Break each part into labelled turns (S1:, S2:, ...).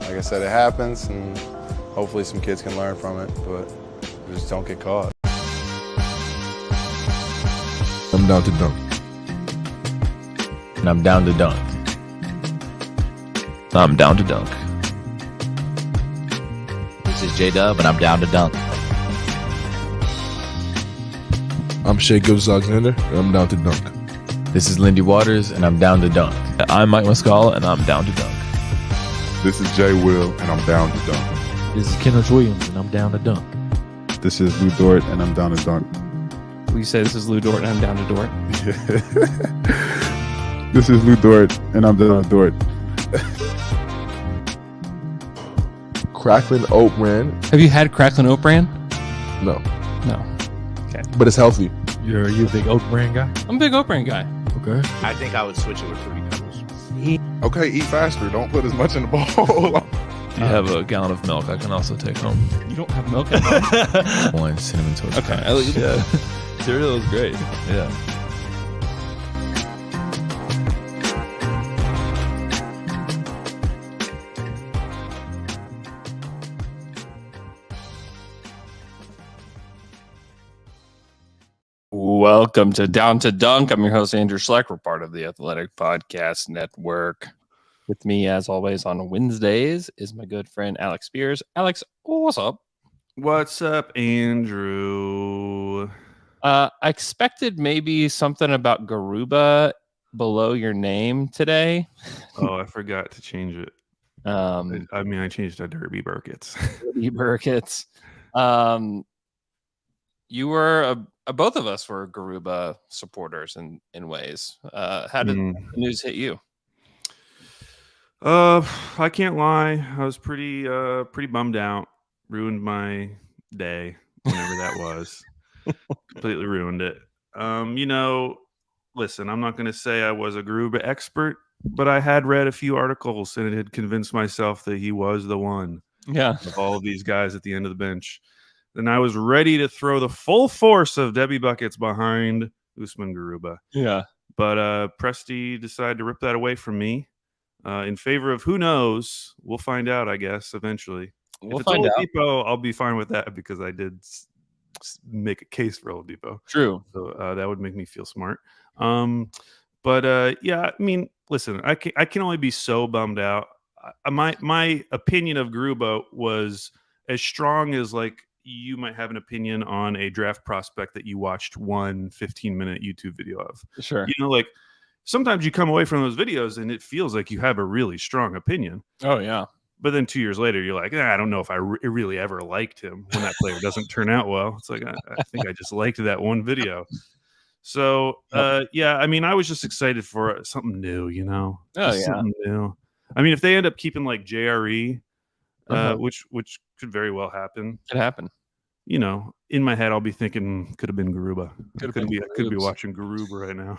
S1: like I said, it happens, and hopefully some kids can learn from it, but just don't get caught.
S2: I'm down to dunk.
S3: And I'm down to dunk. I'm down to dunk. This is J-Dub, and I'm down to dunk.
S2: I'm Shea Gilgeous-Alexander, and I'm down to dunk.
S3: This is Lindy Waters, and I'm down to dunk. I'm Mike Muscala, and I'm down to dunk.
S4: This is Jay Will, and I'm down to dunk.
S5: This is Kenneth Williams, and I'm down to dunk.
S4: This is Lou Dort, and I'm down to dunk.
S6: We say this is Lou Dort, and I'm down to Dort.
S4: This is Lou Dort, and I'm down to Dort.
S2: Cracklin Oat Bran?
S6: Have you had Cracklin Oat Bran?
S2: No,
S6: No. Okay.
S2: but it's healthy.
S5: You're a big Oat Bran guy?
S6: I'm a big Oat Bran guy.
S5: Okay.
S7: I think I would switch it with Fruity Pebbles.
S4: Okay, eat faster. Don't put as much in the bowl.
S3: Do you have a gallon of milk I can also take home?
S6: You don't have milk at home?
S3: One cinnamon toast.
S6: Okay.
S3: Crunch. Yeah. Cereal is great. Yeah.
S6: Welcome to Down to Dunk. I'm your host, Andrew Schlecht. We're part of the Athletic Podcast Network. With me, as always, on Wednesdays is my good friend, Alex Speers. Alex, what's up?
S8: What's up, Andrew?
S6: I expected maybe something about Garuba below your name today.
S8: Oh, I forgot to change it. I changed to Derby Burkitts.
S6: Burkitts. You were both of us were Garuba supporters in ways. How did the news hit you?
S8: I can't lie. I was pretty bummed out. Ruined my day, whenever that was. Completely ruined it. Listen, I'm not going to say I was a Garuba expert, but I had read a few articles and it had convinced myself that he was the one.
S6: Yeah.
S8: Of all of these guys at the end of the bench. Then I was ready to throw the full force of Debbie Buckets behind Usman Garuba.
S6: Yeah.
S8: But Presti decided to rip that away from me in favor of who knows. We'll find out, I guess, eventually.
S6: We'll
S8: if it's
S6: find out.
S8: Oladipo, I'll be fine with that because I did make a case for Oladipo.
S6: True.
S8: So that would make me feel smart. Yeah, I mean, listen, I can only be so bummed out. My opinion of Garuba was as strong as like you might have an opinion on a draft prospect that you watched one 15-minute YouTube video of.
S6: Sure.
S8: Like sometimes you come away from those videos and it feels like you have a really strong opinion.
S6: Oh, yeah.
S8: But then 2 years later, you're like, I don't know if I really ever liked him when that player doesn't turn out well. It's like, I think I just liked that one video. So, yeah, I mean, I was just excited for something new,
S6: Oh, yeah.
S8: Something new. I mean, if they end up keeping like JRE, which could very well happen.
S6: It happened.
S8: In my head, I'll be thinking could have been Garuba. I could be
S6: Garoobs.
S8: watching Garuba right now.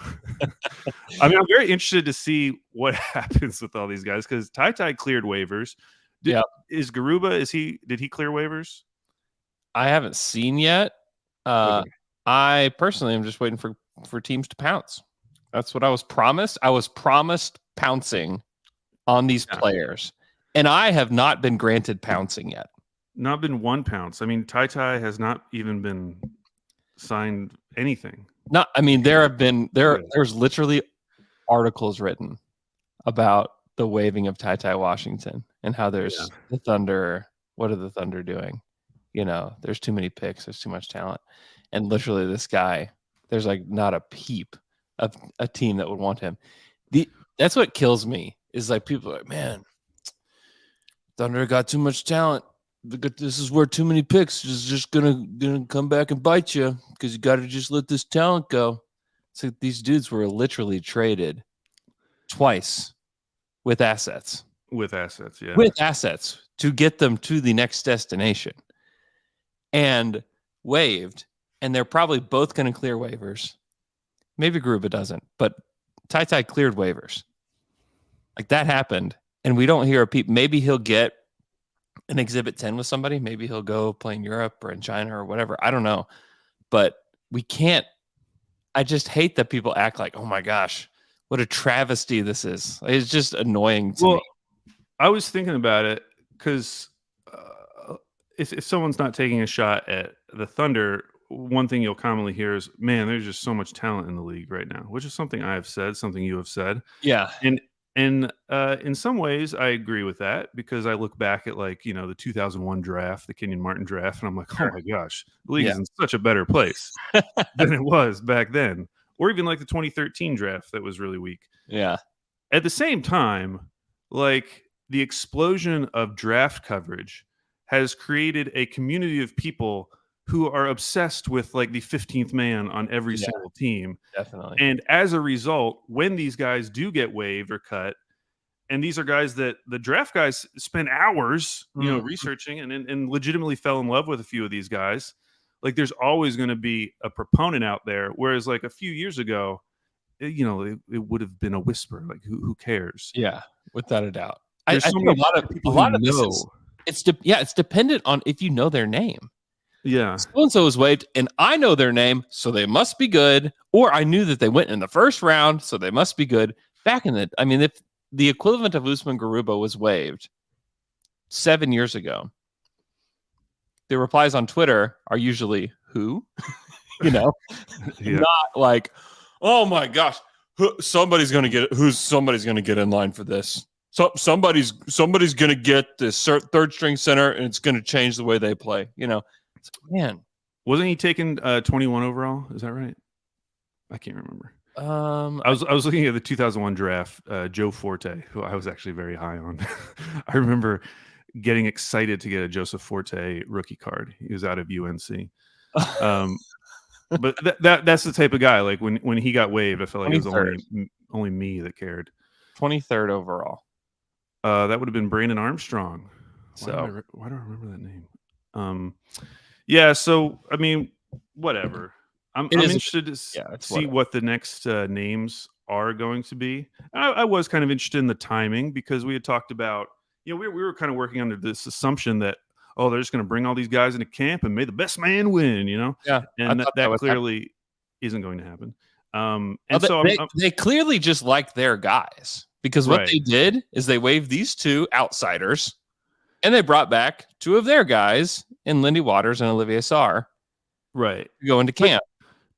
S8: I mean, I'm very interested to see what happens with all these guys because Ty cleared waivers. Is Garuba? Did he clear waivers?
S6: I haven't seen yet.
S8: Okay.
S6: I personally am just waiting for teams to pounce. That's what I was promised. I was promised pouncing on these players, and I have not been granted pouncing yet.
S8: Not been one pounce. I mean, Ty has not even been signed anything.
S6: No, I mean there's literally articles written about the waiving of Ty Washington and how there's the Thunder. What are the Thunder doing? There's too many picks. There's too much talent, and literally this guy, there's like not a peep of a team that would want him. That's what kills me is like people are like, man, Thunder got too much talent. This is where too many picks is just gonna come back and bite you because you got to just let this talent go. So these dudes were literally traded twice with assets.
S8: With assets, yeah.
S6: With assets to get them to the next destination. And waived, and they're probably both going to clear waivers. Maybe Garuba doesn't, but Ty cleared waivers. Like that happened, and we don't hear a peep. Maybe he'll get an Exhibit 10 with somebody. Maybe he'll go play in Europe or in China or whatever. I don't know. But we can't. I just hate that people act like, oh my gosh, what a travesty this is. It's just annoying to me.
S8: I was thinking about it because if someone's not taking a shot at the Thunder, one thing you'll commonly hear is, "Man, there's just so much talent in the league right now," which is something I have said, something you have said,
S6: Yeah.
S8: and in some ways, I agree with that because I look back at the 2001 draft, the Kenyon Martin draft, and I'm like, oh my gosh, the league is in such a better place than it was back then, or even like the 2013 draft that was really weak.
S6: Yeah.
S8: At the same time, like the explosion of draft coverage has created a community of people who are obsessed with like the 15th man on every single team.
S6: Definitely.
S8: And as a result, when these guys do get waived or cut, and these are guys that the draft guys spend hours, researching and legitimately fell in love with a few of these guys, like there's always going to be a proponent out there. Whereas like a few years ago, it would have been a whisper, like who cares?
S6: Yeah, without a doubt.
S8: There's
S6: I
S8: so
S6: think
S8: many
S6: a lot of
S8: people
S6: this
S8: know.
S6: is, it's dependent on if you know their name.
S8: Yeah.
S6: So-and-so was waived, and I know their name, so they must be good. Or I knew that they went in the first round, so they must be good. If the equivalent of Usman Garuba was waived 7 years ago, the replies on Twitter are usually, who? Not like, oh my gosh, somebody's going to get in line for this. So somebody's going to get this third string center, and it's going to change the way they play. Man,
S8: wasn't he taken 21 overall? Is that right? I can't remember. I was looking at the 2001 draft. Joe Forte, who I was actually very high on. I remember getting excited to get a Joseph Forte rookie card. He was out of UNC. But that's the type of guy. Like when he got waived, I felt like it was only me that cared.
S6: 23rd overall.
S8: That would have been Brandon Armstrong. Why do I remember that name? Yeah, so I mean, whatever. I'm interested to see what the next names are going to be. I was kind of interested in the timing because we had talked about, we were kind of working under this assumption that, they're just going to bring all these guys into camp and may the best man win,
S6: Yeah,
S8: and that clearly isn't going to happen.
S6: They clearly just like their guys because what they did is they waived these two outsiders. And they brought back two of their guys in Lindy Waters and Olivier Sarr,
S8: right,
S6: to go into camp.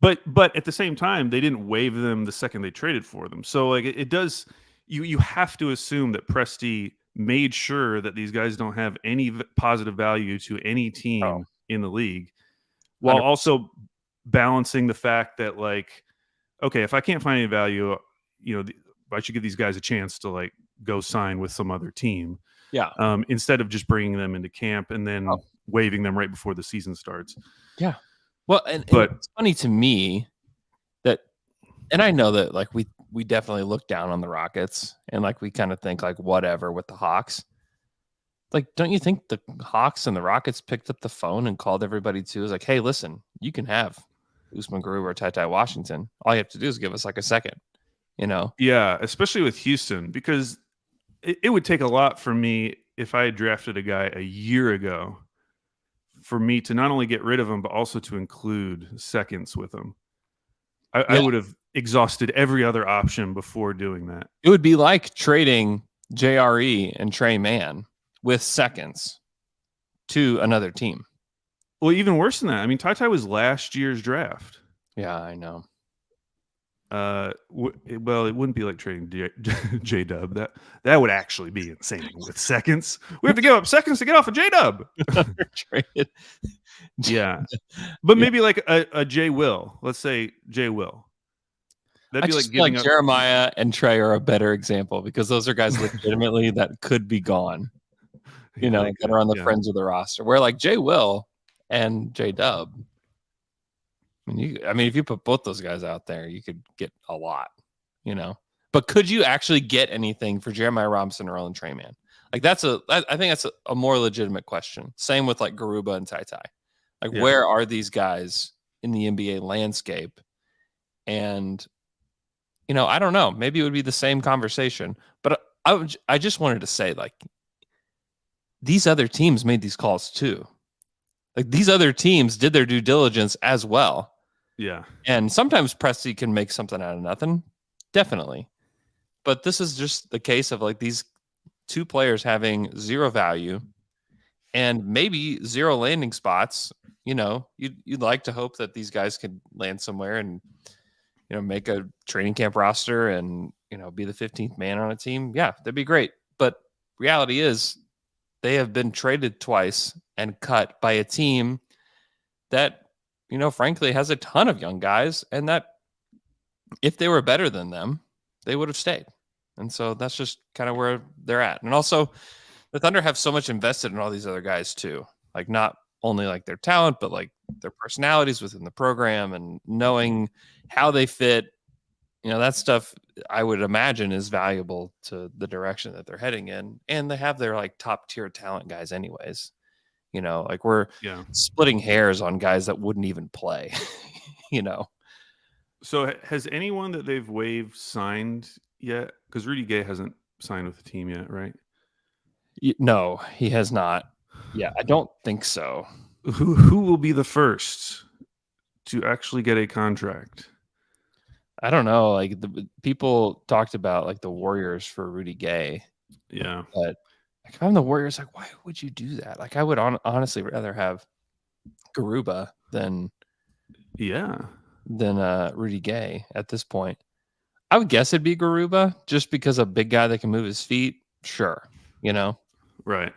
S8: But at the same time, they didn't waive them the second they traded for them. So like it does, you have to assume that Presti made sure that these guys don't have any positive value to any team in the league, while 100%. Also balancing the fact that like, okay, if I can't find any value, I should give these guys a chance to like go sign with some other team.
S6: Yeah.
S8: Instead of just bringing them into camp and then waiving them right before the season starts.
S6: Yeah. Well, and it's funny to me that, and I know that like we definitely look down on the Rockets and like we kind of think like whatever with the Hawks. Like, don't you think the Hawks and the Rockets picked up the phone and called everybody too? It was like, hey, listen, you can have Usman Garuba or Ty Washington. All you have to do is give us like a second,
S8: Yeah, especially with Houston, because it would take a lot for me if I had drafted a guy a year ago for me to not only get rid of him, but also to include seconds with him. I would have exhausted every other option before doing that.
S6: It would be like trading JRE and Trey Mann with seconds to another team.
S8: Well, even worse than that. I mean, Ty was last year's draft.
S6: Yeah, I know.
S8: Well, it wouldn't be like trading J-Dub. That would actually be insane with seconds. We have to give up seconds to get off of J-Dub. Yeah. But maybe like a J Will. Let's say J Will. That'd be like giving up.
S6: Jeremiah and Trey are a better example because those are guys legitimately that could be gone. That are on the friends of the roster. Where like J Will and J-Dub. I mean, if you put both those guys out there, you could get a lot, But could you actually get anything for Jeremiah Robinson or Ellen Trey Mann? Like I think that's a more legitimate question. Same with like Garuba and Ty. Like, where are these guys in the NBA landscape? And I don't know. Maybe it would be the same conversation. But I just wanted to say, like, these other teams made these calls too. Like these other teams did their due diligence as well.
S8: Yeah.
S6: And sometimes Presti can make something out of nothing. Definitely. But this is just the case of like these two players having zero value and maybe 0 landing spots. You know, you'd like to hope that these guys could land somewhere and, you know, make a training camp roster and, you know, be the 15th man on a team. Yeah, that'd be great. But reality is they have been traded twice and cut by a team that, you know, frankly has a ton of young guys, and that if they were better than them, they would have stayed. And so that's just kind of where they're at. And also the Thunder have so much invested in all these other guys too. Like not only like their talent, but like their personalities within the program and knowing how they fit. You know, that stuff I would imagine is valuable to the direction that they're heading in. And they have their like top tier talent guys anyways. You know, like we're splitting hairs on guys that wouldn't even play, you know.
S8: So has anyone that they've waived signed yet? Because Rudy Gay hasn't signed with the team yet, right?
S6: No, he has not. Yeah, I don't think so.
S8: Who will be the first to actually get a contract?
S6: I don't know. Like the people talked about like the Warriors for Rudy Gay.
S8: Yeah.
S6: But like, if I'm the Warriors, like, why would you do that? Like, I would honestly rather have Garuba than Rudy Gay at this point. I would guess it'd be Garuba just because a big guy that can move his feet. Sure. You know?
S8: Right.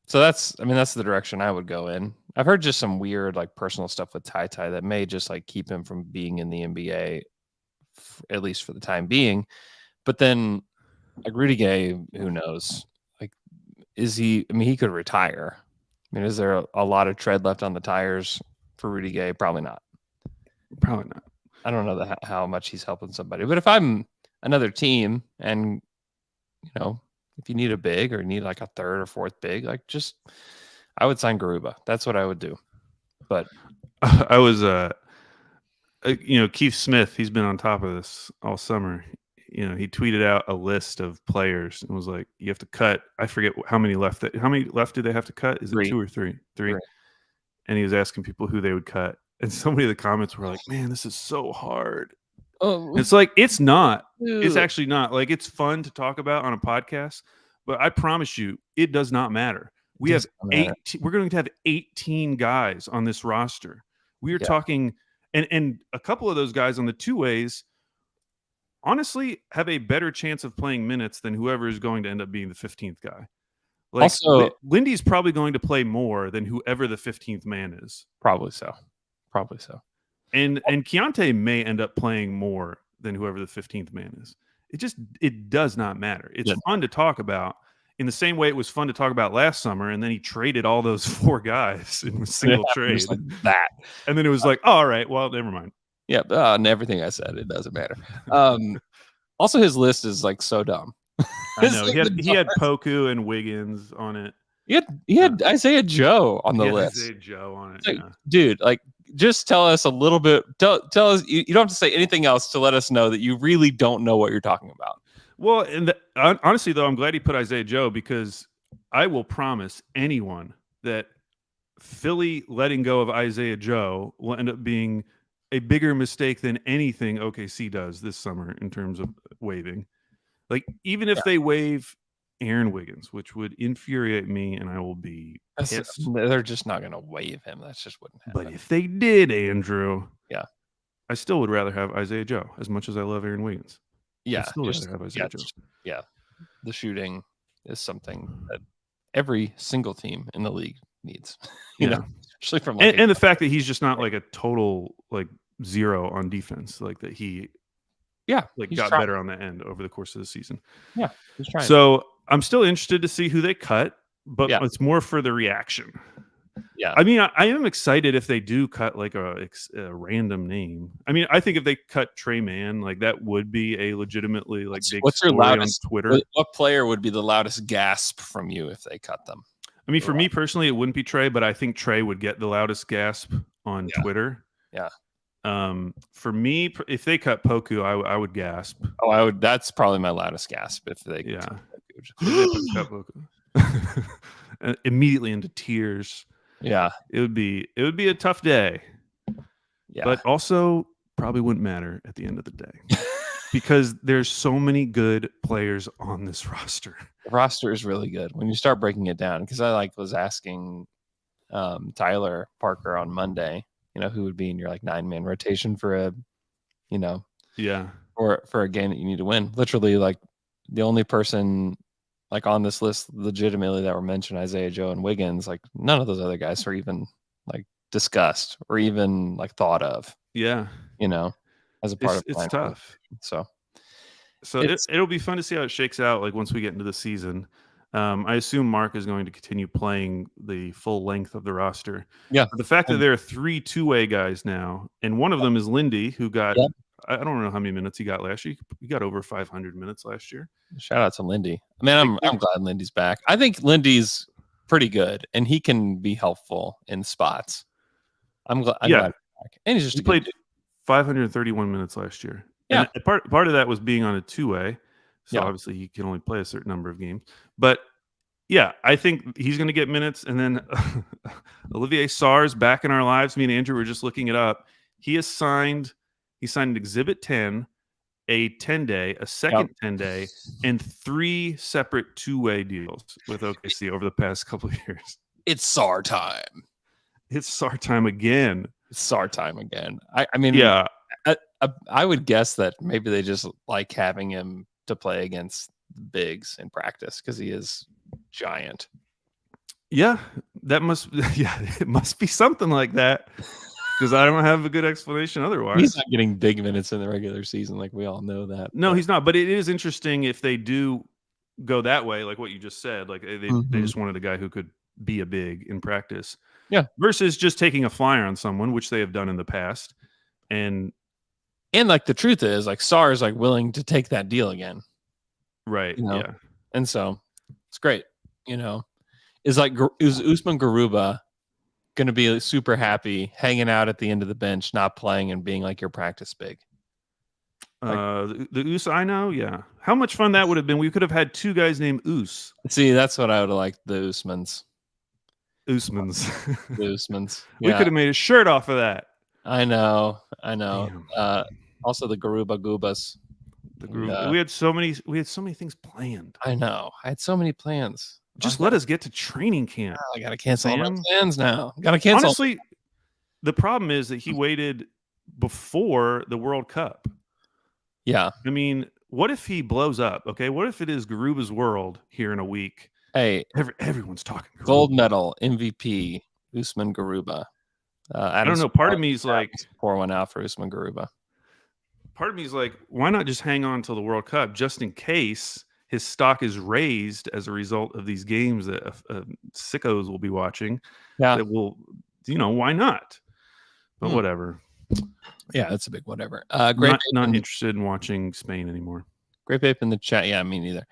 S6: So that's the direction I would go in. I've heard just some weird like personal stuff with Ty that may just like keep him from being in the NBA, at least for the time being. But then like Rudy Gay, who knows? Like, is he? I mean, he could retire. I mean, is there a lot of tread left on the tires for Rudy Gay? Probably not.
S8: Probably not.
S6: I don't know how much he's helping somebody. But if I'm another team and, you know, if you need a big or need like a third or fourth big, like I would sign Garuba. That's what I would do. But
S8: I was, you know, Keith Smith, he's been on top of this all summer. You know, he tweeted out a list of players and was like, you have to cut. I forget how many left. How many left do they have to cut? Is it 2 or 3? 3. And he was asking people who they would cut. And so many of the comments were like, man, this is so hard.
S6: Oh,
S8: it's like, it's not. It's actually not. Like, it's fun to talk about on a podcast, but I promise you, it does not matter. We have 18. We're going to have 18 guys on this roster. We are talking, and a couple of those guys on the two ways, honestly, have a better chance of playing minutes than whoever is going to end up being the 15th guy. Like, also, Lindy's probably going to play more than whoever the 15th man is.
S6: Probably so.
S8: And Keontae may end up playing more than whoever the 15th man is. It does not matter. It's fun to talk about in the same way it was fun to talk about last summer, and then he traded all those 4 guys in a single trade.
S6: Like that.
S8: And then it was like, oh, all right, well, never mind.
S6: Yeah, and everything I said, it doesn't matter. Also, his list is like so dumb.
S8: I know. He had Poku and Wiggins on it.
S6: He had Isaiah Joe on the list.
S8: Isaiah Joe on it.
S6: Like, dude, like, just tell us a little bit. Tell us. You don't have to say anything else to let us know that you really don't know what you're talking about.
S8: Well, and honestly, though, I'm glad he put Isaiah Joe, because I will promise anyone that Philly letting go of Isaiah Joe will end up being a bigger mistake than anything OKC does this summer in terms of waiving. Like, even if they waive Aaron Wiggins, which would infuriate me, and I will be pissed.
S6: They're just not going to waive him. That just wouldn't happen.
S8: But if they did, Andrew,
S6: yeah,
S8: I still would rather have Isaiah Joe as much as I love Aaron Wiggins.
S6: Yeah,
S8: I'd still rather have Isaiah Joe.
S6: Yeah, the shooting is something that every single team in the league needs. You know, especially from like
S8: and the fact that he's just not like a total like zero on defense, like that he got better on the end over the course of the season.
S6: Yeah, he's trying.
S8: So I'm still interested to see who they cut, but it's more for the reaction.
S6: Yeah,
S8: I mean, I am excited if they do cut like a random name. I mean, I think if they cut Trey Mann, like that would be a legitimately like big story on Twitter.
S6: What player would be the loudest gasp from you if they cut them?
S8: I mean, for me personally, it wouldn't be Trey, but I think Trey would get the loudest gasp on Twitter.
S6: Yeah.
S8: For me, if they cut Poku, I would gasp.
S6: Oh, I would. That's probably my loudest gasp if they.
S8: Cut Poku. Immediately into tears.
S6: Yeah,
S8: it would be a tough day.
S6: Yeah,
S8: but also probably wouldn't matter at the end of the day because there's so many good players on this roster.
S6: The roster is really good when you start breaking it down. Because I was asking Tyler Parker on Monday, who would be in your 9-man rotation for a,
S8: Yeah.
S6: for a game that you need to win. Literally, the only person on this list legitimately that were mentioned, Isaiah Joe and Wiggins, none of those other guys were even discussed or even thought of.
S8: Yeah.
S6: As a part of
S8: it's tough.
S6: So
S8: it'll be fun to see how it shakes out once we get into the season. I assume Mark is going to continue playing the full length of the roster.
S6: Yeah.
S8: But the fact that there are 3 two-way guys now, and one of them is Lindy, who got I don't know how many minutes he got last year. He got over 500 minutes last year.
S6: Shout out to Lindy. I'm glad Lindy's back. I think Lindy's pretty good, and he can be helpful in spots. I'm glad he's back. And he
S8: played 531 minutes last year.
S6: Yeah.
S8: And part of that was being on a two-way. So obviously he can only play a certain number of games. But yeah, I think he's going to get minutes. And then Olivier Sarr's back in our lives. Me and Andrew were just looking it up. He signed an Exhibit 10, a 10-day, a second 10-day, and 3 separate two-way deals with OKC over the past couple of years.
S6: It's Sarr time.
S8: It's Sarr time again.
S6: It's Sarr time again. I mean,
S8: yeah.
S6: I would guess that maybe they just like having him to play against bigs in practice because he is giant.
S8: Yeah, it must be something like that because I don't have a good explanation otherwise.
S6: He's not getting big minutes in the regular season, like we all know that.
S8: No, he's not. But it is interesting if they do go that way, like what you just said. Like they just wanted a guy who could be a big in practice.
S6: Yeah.
S8: Versus just taking a flyer on someone, which they have done in the past. And
S6: the truth is, Sarr is willing to take that deal again.
S8: Right. Yeah.
S6: And so it's great. Is Usman Garuba going to be super happy hanging out at the end of the bench, not playing and being your practice big?
S8: The Us I know, yeah. How much fun that would have been. We could have had 2 guys named Us.
S6: See, that's what I would have liked, the Usmans.
S8: The
S6: Usmans.
S8: We could have made a shirt off of that.
S6: I know. Also the Garuba Goobas.
S8: We had so many things planned.
S6: I know. I had so many plans.
S8: Just let us get to training camp.
S6: I gotta cancel all my plans now. Gotta cancel.
S8: Honestly, the problem is that he waited before the World Cup.
S6: Yeah.
S8: I mean, what if he blows up? Okay, what if it is Garuba's world here in a week?
S6: Hey,
S8: everyone's talking Garuba.
S6: Gold medal MVP Usman Garuba.
S8: I don't know. Part of me is
S6: pour one out for Usman Garuba.
S8: Part of me is why not just hang on till the World Cup, just in case his stock is raised as a result of these games that sickos will be watching.
S6: Yeah,
S8: that will, why not? But whatever.
S6: Yeah, that's a big whatever.
S8: Not interested in watching Spain anymore.
S6: Great Bape in the chat. Yeah, me neither.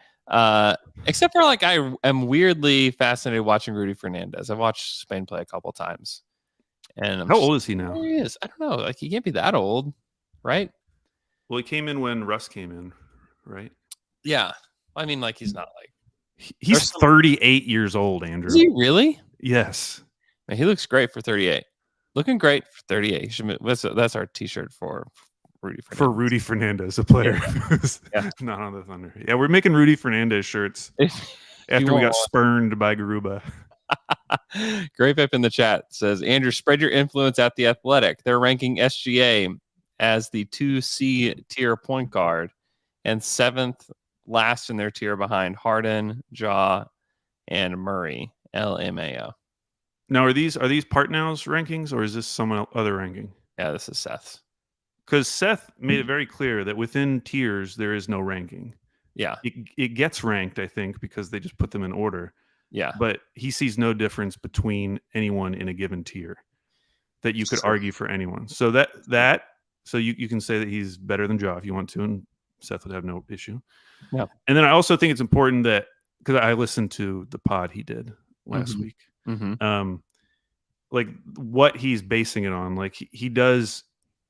S6: Except for I am weirdly fascinated watching Rudy Fernandez. I've watched Spain play a couple times. And
S8: how old is he now?
S6: He is. I don't know. He can't be that old, right?
S8: Well, he came in when Russ came in, right?
S6: Yeah. I mean, he's not
S8: he's 38 years old, Andrew.
S6: Is he really?
S8: Yes.
S6: Man, he looks great for 38. Looking great for 38. That's our T-shirt for Rudy Fernandez.
S8: For Rudy Fernandez, a player who's not on the Thunder. Yeah, we're making Rudy Fernandez shirts after we got spurned by Garuba.
S6: Great Pip in the chat says, Andrew, spread your influence at the Athletic. They're ranking SGA as the 2C tier point guard and 7th last in their tier behind Harden, Ja, and Murray. LMAO.
S8: Now, are these Partnow's rankings or is this someone other ranking?
S6: Yeah, this is Seth's.
S8: Because Seth made it very clear that within tiers there is no ranking.
S6: Yeah,
S8: it gets ranked, I think, because they just put them in order.
S6: Yeah,
S8: but he sees no difference between anyone in a given tier that you could argue for anyone. So so you can say that he's better than Ja if you want to, and Seth would have no issue.
S6: Yeah,
S8: and then I also think it's important that because I listened to the pod he did last week, what he's basing it on. He does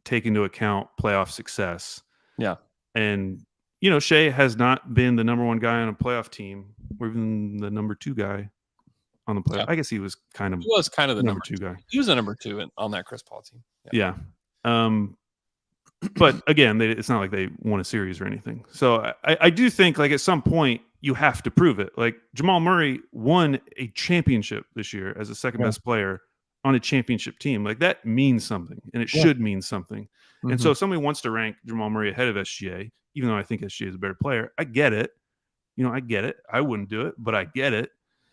S8: take into account playoff success.
S6: Yeah,
S8: and Shea has not been the number 1 guy on a playoff team, or even the number 2 guy on the playoff. Yeah. I guess he was kind of
S6: the
S8: number 2 guy.
S6: He was the number 2 on that Chris Paul team.
S8: Yeah. But again, it's not like they won a series or anything. So I do think like at some point you have to prove it. Like Jamal Murray won a championship this year as the second best player on a championship team. Like that means something, and it should mean something. And so if somebody wants to rank Jamal Murray ahead of SGA, even though I think SGA is a better player, I get it. I get it. I wouldn't do it, but I get it.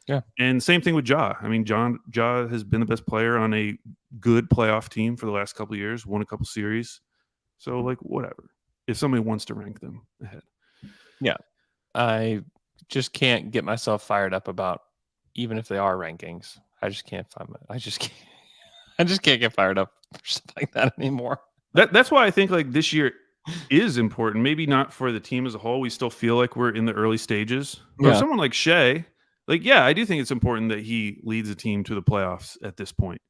S6: Yeah.
S8: And same thing with Ja. I mean, Ja has been the best player on a good playoff team for the last couple of years, won a couple series. So, like, whatever. If somebody wants to rank them ahead.
S6: Yeah. I just can't get myself fired up about, even if they are rankings. I just can't I just can't get fired up for stuff like that anymore.
S8: That's why I think, like, this year is important. Maybe not for the team as a whole. We still feel like we're in the early stages. But someone like Shea, like, yeah, I do think it's important that he leads the team to the playoffs at this point.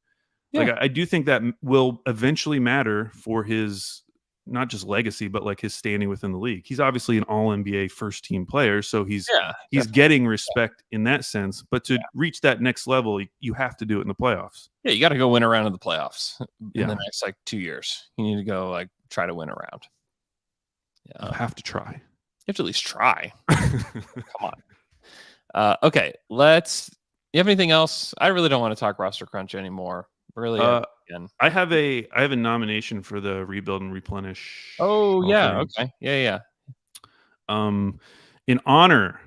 S8: Yeah. Like, I do think that will eventually matter for his not just legacy, but like his standing within the league. He's obviously an all NBA first team player. So he's getting respect in that sense. But to reach that next level, you have to do it in the playoffs.
S6: Yeah, you got to go win a round in the playoffs in the next like 2 years. You need to go like try to win a round.
S8: Yeah, you have to try.
S6: You have to at least try. Come on. Okay, you have anything else? I really don't want to talk roster crunch anymore. Really, again.
S8: I have a nomination for the rebuild and replenish.
S6: Oh yeah, okay, yeah.
S8: In honor,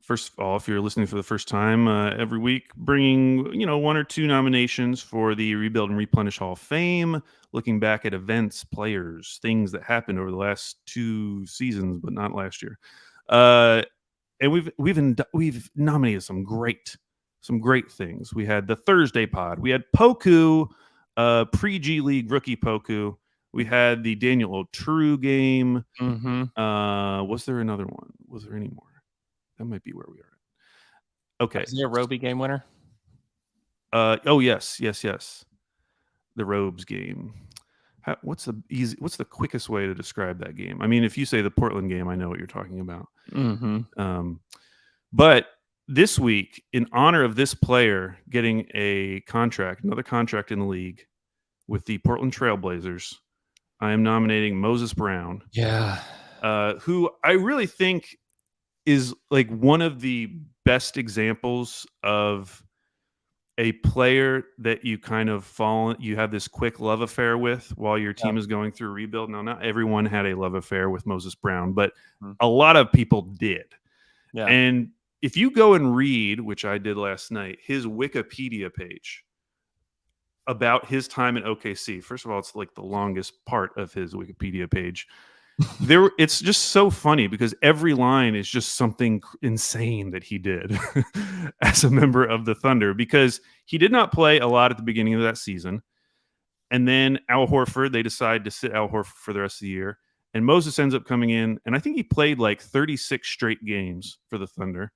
S8: first of all, if you're listening for the first time, every week bringing 1 or 2 nominations for the Rebuild and Replenish Hall of Fame, looking back at events, players, things that happened over the last 2 seasons, but not last year. And we've nominated some great things. We had the Thursday pod. We had Poku, pre-G League rookie Poku. We had the Daniel Oturu game.
S6: Mm-hmm.
S8: Was there another one? Was there any more? That might be where we are at. Okay.
S6: Is there a Roby game winner?
S8: Oh yes. The Robes game. What's the quickest way to describe that game? I mean, if you say the Portland game, I know what you're talking about.
S6: Mm-hmm.
S8: But this week, in honor of this player getting another contract in the league with the Portland Trailblazers, I am nominating Moses Brown.
S6: Yeah.
S8: Who I really think is like one of the best examples of a player that you kind of you have this quick love affair with while your team is going through a rebuild. Now, not everyone had a love affair with Moses Brown, but a lot of people did.
S6: Yeah.
S8: And if you go and read, which I did last night, his Wikipedia page about his time at OKC, first of all, it's like the longest part of his Wikipedia page. It's just so funny because every line is just something insane that he did as a member of the Thunder, because he did not play a lot at the beginning of that season. And then Al Horford, they decide to sit Al Horford for the rest of the year. And Moses ends up coming in, and I think he played like 36 straight games for the Thunder,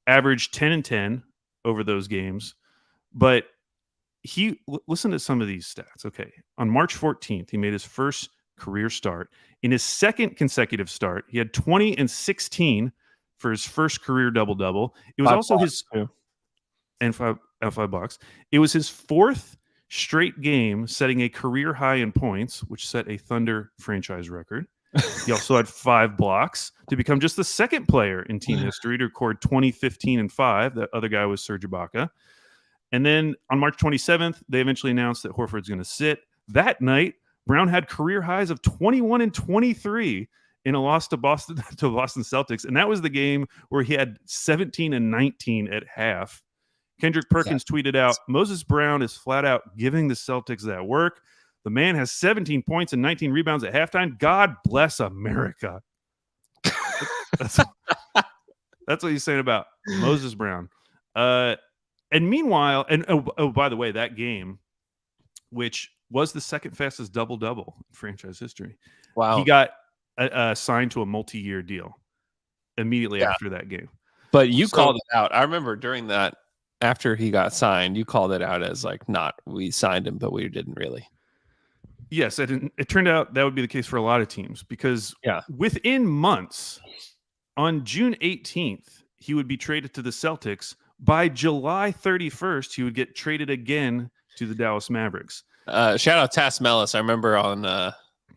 S8: averaged 10 and 10 over those games. But listen to some of these stats. Okay. On March 14th, he made his first career start. In his second consecutive start, he had 20 and 16 for his first career double-double. It was also his and five blocks. It was his 4th straight game setting a career high in points, which set a Thunder franchise record. He also had 5 blocks to become just the second player in team history to record 20, 15, and 5. That other guy was Serge Ibaka. And then on March 27th, they eventually announced that Horford's going to sit. That night, Brown had career highs of 21 and 23 in a loss to Boston Celtics. And that was the game where he had 17 and 19 at half. Kendrick Perkins tweeted out, Moses Brown is flat out giving the Celtics that work. The man has 17 points and 19 rebounds at halftime. God bless America. That's what he's saying about Moses Brown. And meanwhile, oh, by the way, that game, which was the second fastest double-double in franchise history.
S6: Wow.
S8: He got signed to a multi-year deal immediately after that game.
S6: But you called it out. I remember during that, after he got signed, you called it out as like, we signed him, but we didn't really.
S8: Yes, it turned out that would be the case for a lot of teams, because within months, on June 18th, he would be traded to the Celtics. By July 31st, he would get traded again to the Dallas Mavericks.
S6: Shout out Tass Mellis. I remember on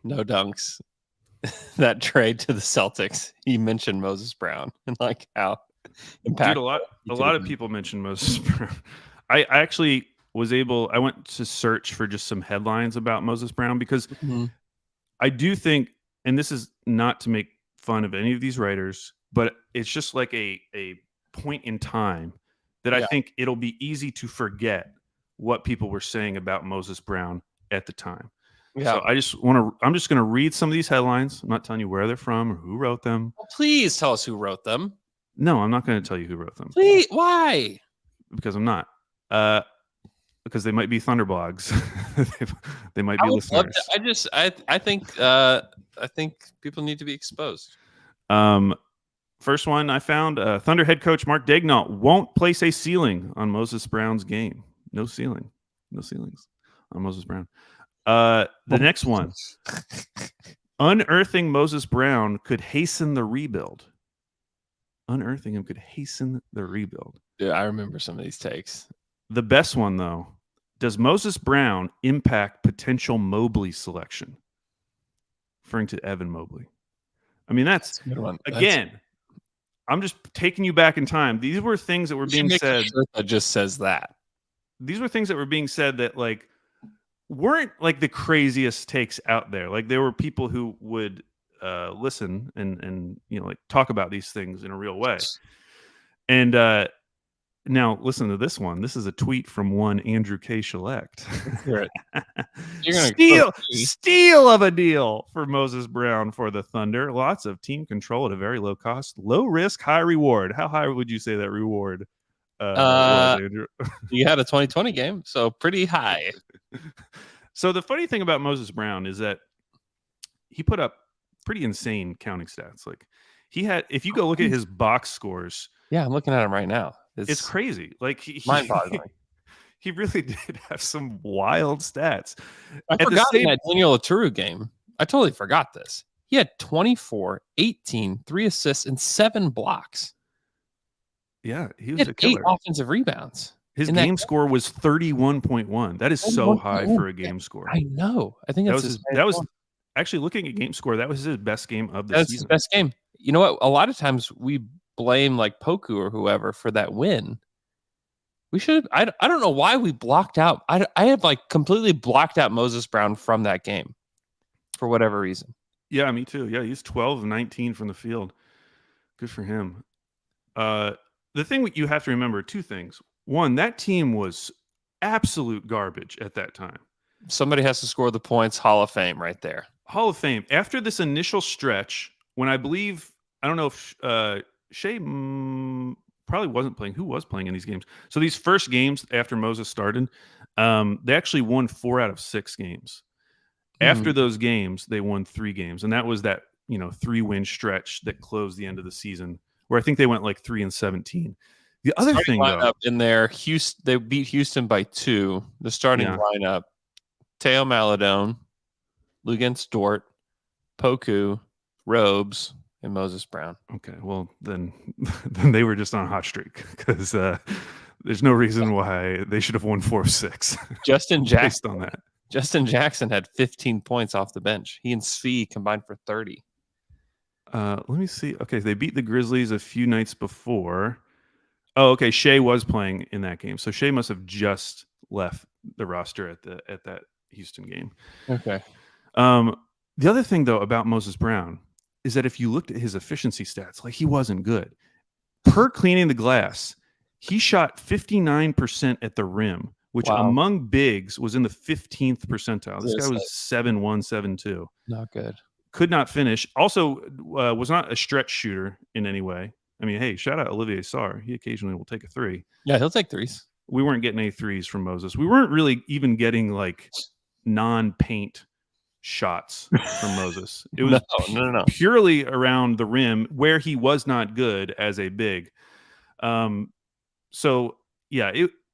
S6: no dunks. That trade to the Celtics, he mentioned Moses Brown and like how impactful.
S8: Dude, a lot of people mentioned Moses Brown. I actually I went to search for just some headlines about Moses Brown because I do think, and this is not to make fun of any of these writers, but it's just like a point in time that I think it'll be easy to forget what people were saying about Moses Brown at the time. So I'm just going to read some of these headlines. I'm not telling you where they're from or who wrote them.
S6: Well, please tell us who wrote them.
S8: No, I'm not going to tell you who wrote them.
S6: Please, why?
S8: Because I'm not. Because they might be Thunderblogs. they might be listeners.
S6: I think people need to be exposed.
S8: First one I found: Thunder head coach Mark Daignault won't place a ceiling on Moses Brown's game. No ceiling, no ceilings on Moses Brown. The next one: unearthing Moses Brown could hasten the rebuild. Unearthing him could hasten the rebuild.
S6: Yeah, I remember some of these takes.
S8: The best one, though: does Moses Brown impact potential Mobley selection? Referring to Evan Mobley. I mean, that's a good one. Again, I'm just taking you back in time. These were things that were being said.
S6: That just says that.
S8: These were things that were being said that like weren't like the craziest takes out there. Like there were people who would listen and like talk about these things in a real way. And now listen to this one. This is a tweet from one Andrew K. Schlecht. Steal of a deal for Moses Brown for the Thunder. Lots of team control at a very low cost, low risk, high reward. How high would you say that reward was, Andrew?
S6: You had a 2020 game, so pretty high.
S8: So the funny thing about Moses Brown is that he put up pretty insane counting stats. Like he had, if you go look at his box scores.
S6: Yeah, I'm looking at him right now.
S8: It's crazy. Like
S6: mind-boggling.
S8: He really did have some wild stats.
S6: I forgot that Daniel Aturu game. I totally forgot this. He had 24, 18, 3 assists, and 7 blocks.
S8: Yeah, he was a killer.
S6: 8 offensive rebounds.
S8: His game score was 31.1. That is so high for a game score.
S6: I know. I think
S8: that was actually looking at game score. That was his best game of the season.
S6: His best game. You know what? A lot of times we blame like Poku or whoever for that win. We should. I don't know why we blocked out. I have like completely blocked out Moses Brown from that game for whatever reason.
S8: Yeah, me too. Yeah, he's 12 of 19 from the field. Good for him. The thing you have to remember, 2 things. One, that team was absolute garbage at that time.
S6: Somebody has to score the points. Hall of Fame right there.
S8: Hall of Fame. After this initial stretch, when I believe, I don't know if Shea probably wasn't playing. Who was playing in these games? So these first games after Moses started, they actually won 4 out of 6 games. After those games, they won 3 games. And that was that, 3-win stretch that closed the end of the season, where I think they went like 3-17. The other thing, though,
S6: in there, Houston, they beat Houston by 2. The starting lineup: Teo Maladone, Luguentz Dort, Poku, Robes, and Moses Brown.
S8: Okay, well then they were just on a hot streak because there's no reason why they should have won 4 of 6.
S6: Justin Jackson
S8: based on that.
S6: Justin Jackson had 15 points off the bench. He and Svi combined for 30.
S8: Let me see. Okay, they beat the Grizzlies a few nights before. Oh, okay. Shea was playing in that game, so Shea must have just left the roster at that Houston game.
S6: Okay.
S8: The other thing, though, about Moses Brown is that if you looked at his efficiency stats, like he wasn't good. Per cleaning the glass, he shot 59% at the rim, which among bigs was in the 15th percentile. This guy was 7'1", 7'2".
S6: Not good.
S8: Could not finish. Also, was not a stretch shooter in any way. I mean, hey, shout out Olivier Sarr. He occasionally will take a 3.
S6: Yeah, he'll take 3s.
S8: We weren't getting any 3s from Moses. We weren't really even getting like non-paint shots from Moses. It was
S6: no.
S8: purely around the rim where he was not good as a big. So yeah,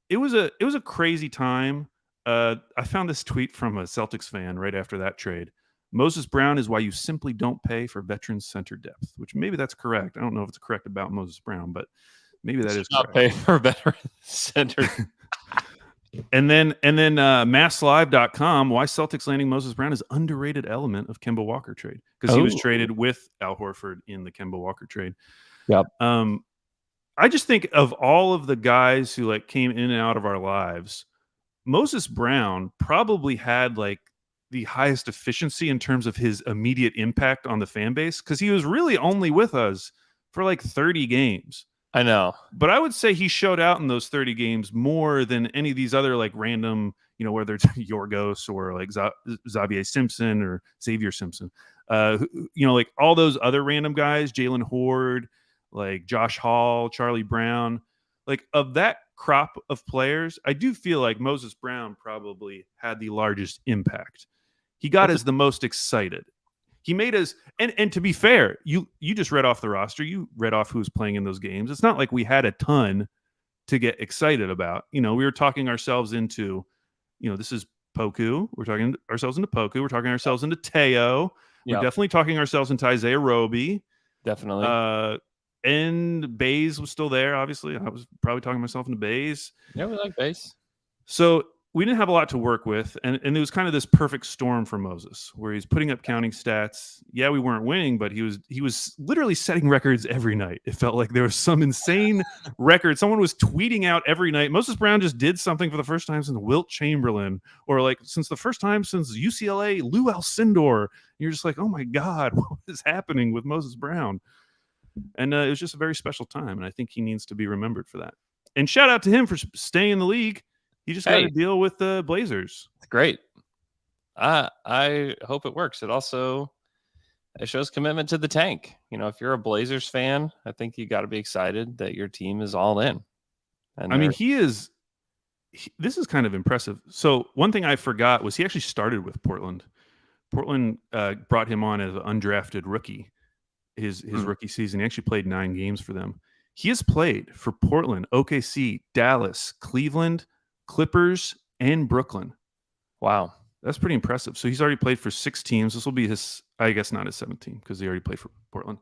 S8: it was a crazy time. I found this tweet from a Celtics fan right after that trade. Moses Brown is why you simply don't pay for veteran center depth, which maybe that's correct. I don't know if it's correct about Moses Brown, but maybe that is correct.
S6: Not pay for veteran center.
S8: And then masslive.com, why Celtics landing Moses Brown is underrated element of Kemba Walker trade, because he was traded with Al Horford in the Kemba Walker trade.
S6: Yep.
S8: I just think of all of the guys who like came in and out of our lives, Moses Brown probably had like the highest efficiency in terms of his immediate impact on the fan base, because he was really only with us for like 30 games.
S6: I know.
S8: But I would say he showed out in those 30 games more than any of these other like random, whether it's Yorgos or like Xavier Simpson or Xavier Simpson, like all those other random guys, Jalen Horde, like Josh Hall, Charlie Brown, like of that crop of players, I do feel like Moses Brown probably had the largest impact. He got us the most excited. He made us, and to be fair, you just read off the roster. You read off who was playing in those games. It's not like we had a ton to get excited about. We were talking ourselves into, this is Poku. We're talking ourselves into Poku. We're talking ourselves into Teo. We're definitely talking ourselves into Isaiah Roby.
S6: Definitely.
S8: And Baze was still there, obviously. I was probably talking myself into Baze.
S6: Yeah, we like Baze.
S8: So we didn't have a lot to work with, and it was kind of this perfect storm for Moses, where he's putting up counting stats. Yeah, we weren't winning, but he was literally setting records every night. It felt like there was some insane record. Someone was tweeting out every night. Moses Brown just did something for the first time since Wilt Chamberlain, or like since the first time since UCLA, Lou Alcindor. You're just like, oh my God, what is happening with Moses Brown? And it was just a very special time, and I think he needs to be remembered for that. And shout out to him for staying in the league. He just got to deal with the Blazers.
S6: It's great. I hope it works. It shows commitment to the tank. If you're a Blazers fan, I think you got to be excited that your team is all in. And
S8: I mean, this is kind of impressive. So one thing I forgot was he actually started with Portland. Portland brought him on as an undrafted rookie. His rookie season, he actually played 9 games for them. He has played for Portland, OKC, Dallas, Cleveland, Clippers, and Brooklyn.
S6: Wow.
S8: That's pretty impressive. So he's already played for 6 teams. This will be his, I guess not his 7th team, because he already played for Portland.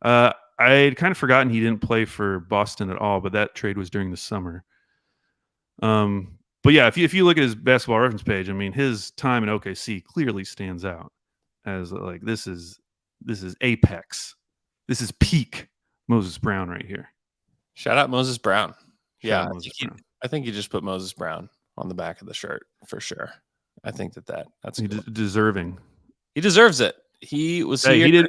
S8: I'd kind of forgotten he didn't play for Boston at all, but that trade was during the summer. But yeah, if you look at his basketball reference page, I mean, his time in OKC clearly stands out as like, this is apex. This is peak Moses Brown right here.
S6: Shout out Moses Brown.
S8: Shout out Moses Brown.
S6: I think you just put Moses Brown on the back of the shirt for sure. I think that's cool.
S8: Deserving.
S6: He deserves it. He was here.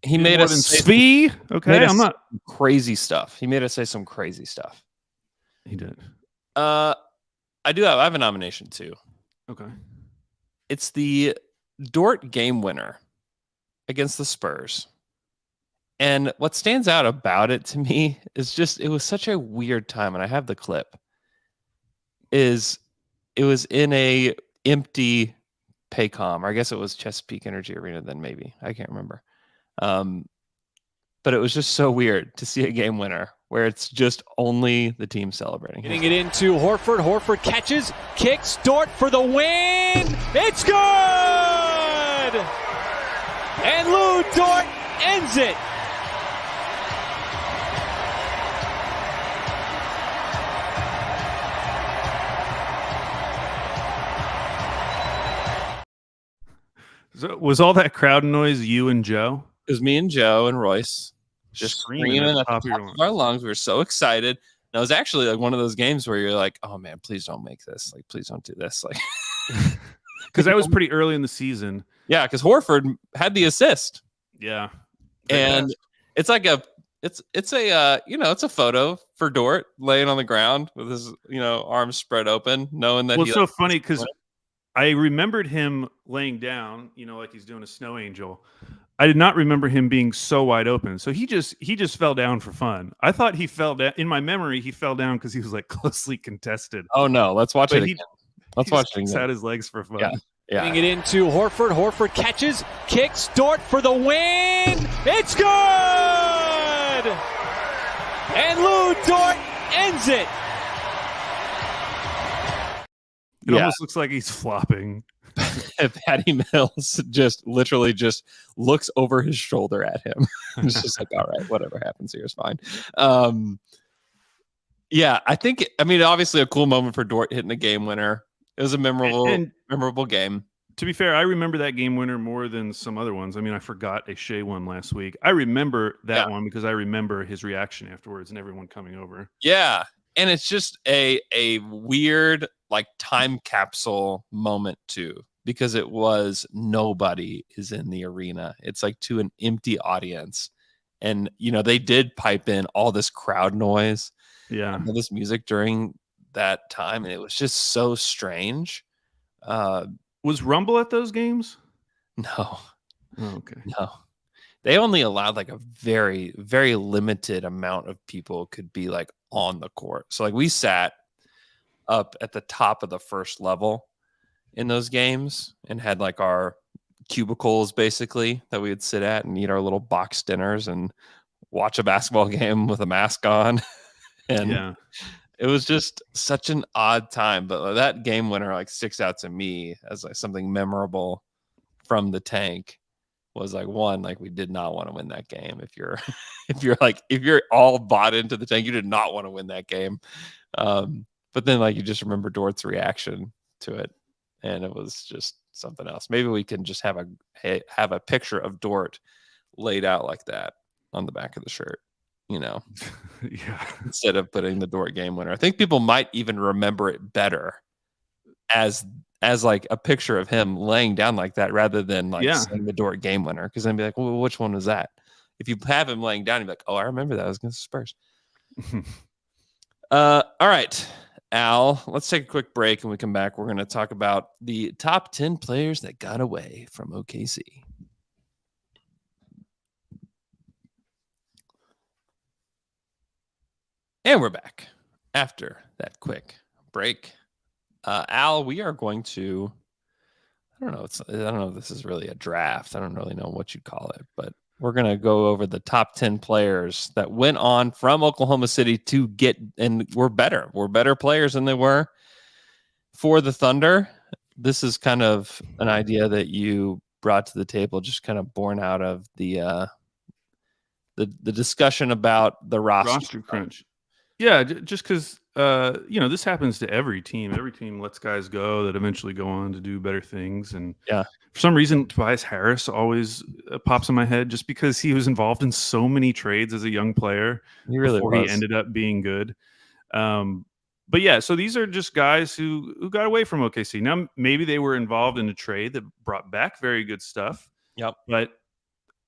S6: He made us
S8: say okay, I'm not
S6: crazy stuff. He made us say some crazy stuff.
S8: He did.
S6: I have a nomination too.
S8: Okay.
S6: It's the Dort game winner against the Spurs. And what stands out about it to me is just, it was such a weird time. And I have the clip. It was in a empty Paycom, or I guess it was Chesapeake Energy Arena then, maybe. I can't remember. But it was just so weird to see a game winner where it's just only the team celebrating.
S9: Getting it into Horford. Horford catches, kicks, Dort for the win. It's good! And Lou Dort ends it.
S8: So was all that crowd noise you and Joe?
S6: It was me and Joe and Royce just screaming at the top of our lungs. We were so excited. And it was actually like one of those games where you're like, oh man, please don't make this. Like, please don't do this. Like,
S8: because that was pretty early in the season.
S6: Yeah, because Horford had the assist.
S8: Yeah.
S6: And it's like it's a photo for Dort laying on the ground with his, arms spread open, knowing that
S8: it's so funny because I remembered him laying down, like he's doing a snow angel. I did not remember him being so wide open. So he just fell down for fun. I thought he fell down. In my memory, he fell down because he was like closely contested.
S6: Oh no, let's watch it again. Let's watch it again.
S8: Out his legs for fun.
S6: Yeah.
S9: Getting it into Horford. Horford catches, kicks, Dort for the win. It's good! And Lou Dort ends it.
S8: It almost looks like he's flopping.
S6: Patty Mills just literally just looks over his shoulder at him. It's just like, all right, whatever happens here is fine. Yeah, I mean, obviously a cool moment for Dort hitting the game winner. It was a memorable game.
S8: To be fair, I remember that game winner more than some other ones. I mean, I forgot a Shea one last week. I remember that one because I remember his reaction afterwards and everyone coming over.
S6: Yeah. And it's just a weird like time capsule moment too, because it was nobody is in the arena. It's like to an empty audience. And they did pipe in all this crowd noise.
S8: Yeah.
S6: All this music during that time, and it was just so strange.
S8: Was Rumble at those games?
S6: No.
S8: Oh, okay.
S6: No. They only allowed like a very, very limited amount of people could be like on the court. So like we sat up at the top of the first level in those games and had like our cubicles basically that we would sit at and eat our little box dinners and watch a basketball game with a mask on. And it was just such an odd time. But that game winner like sticks out to me as like something memorable from the tank. Was like one, like we did not want to win that game. If you're all bought into the tank, you did not want to win that game. But then like you just remember Dort's reaction to it, and it was just something else. Maybe we can just have a picture of Dort laid out like that on the back of the shirt,
S8: Yeah.
S6: instead of putting the Dort game winner. I think people might even remember it better as like a picture of him laying down like that rather than like saying the Dort game winner. Because then be like, well, which one was that? If you have him laying down, you'd be like, oh, I remember that. I was against the Spurs. All right, Al, let's take a quick break. And we come back. We're going to talk about the top 10 players that got away from OKC. And we're back after that quick break. Al, we are going to, I don't know if this is really a draft. I don't really know what you'd call it, but we're going to go over the top 10 players that went on from Oklahoma City to get, and were better. We're better players than they were for the Thunder. This is kind of an idea that you brought to the table, just kind of born out of the discussion about the roster
S8: crunch. Yeah, just because this happens to every team. Every team lets guys go that eventually go on to do better things. And for some reason, Tobias Harris always pops in my head, just because he was involved in so many trades as a young player before he ended up being good. But yeah, so these are just guys who got away from OKC. Now, maybe they were involved in a trade that brought back very good stuff.
S6: Yep.
S8: But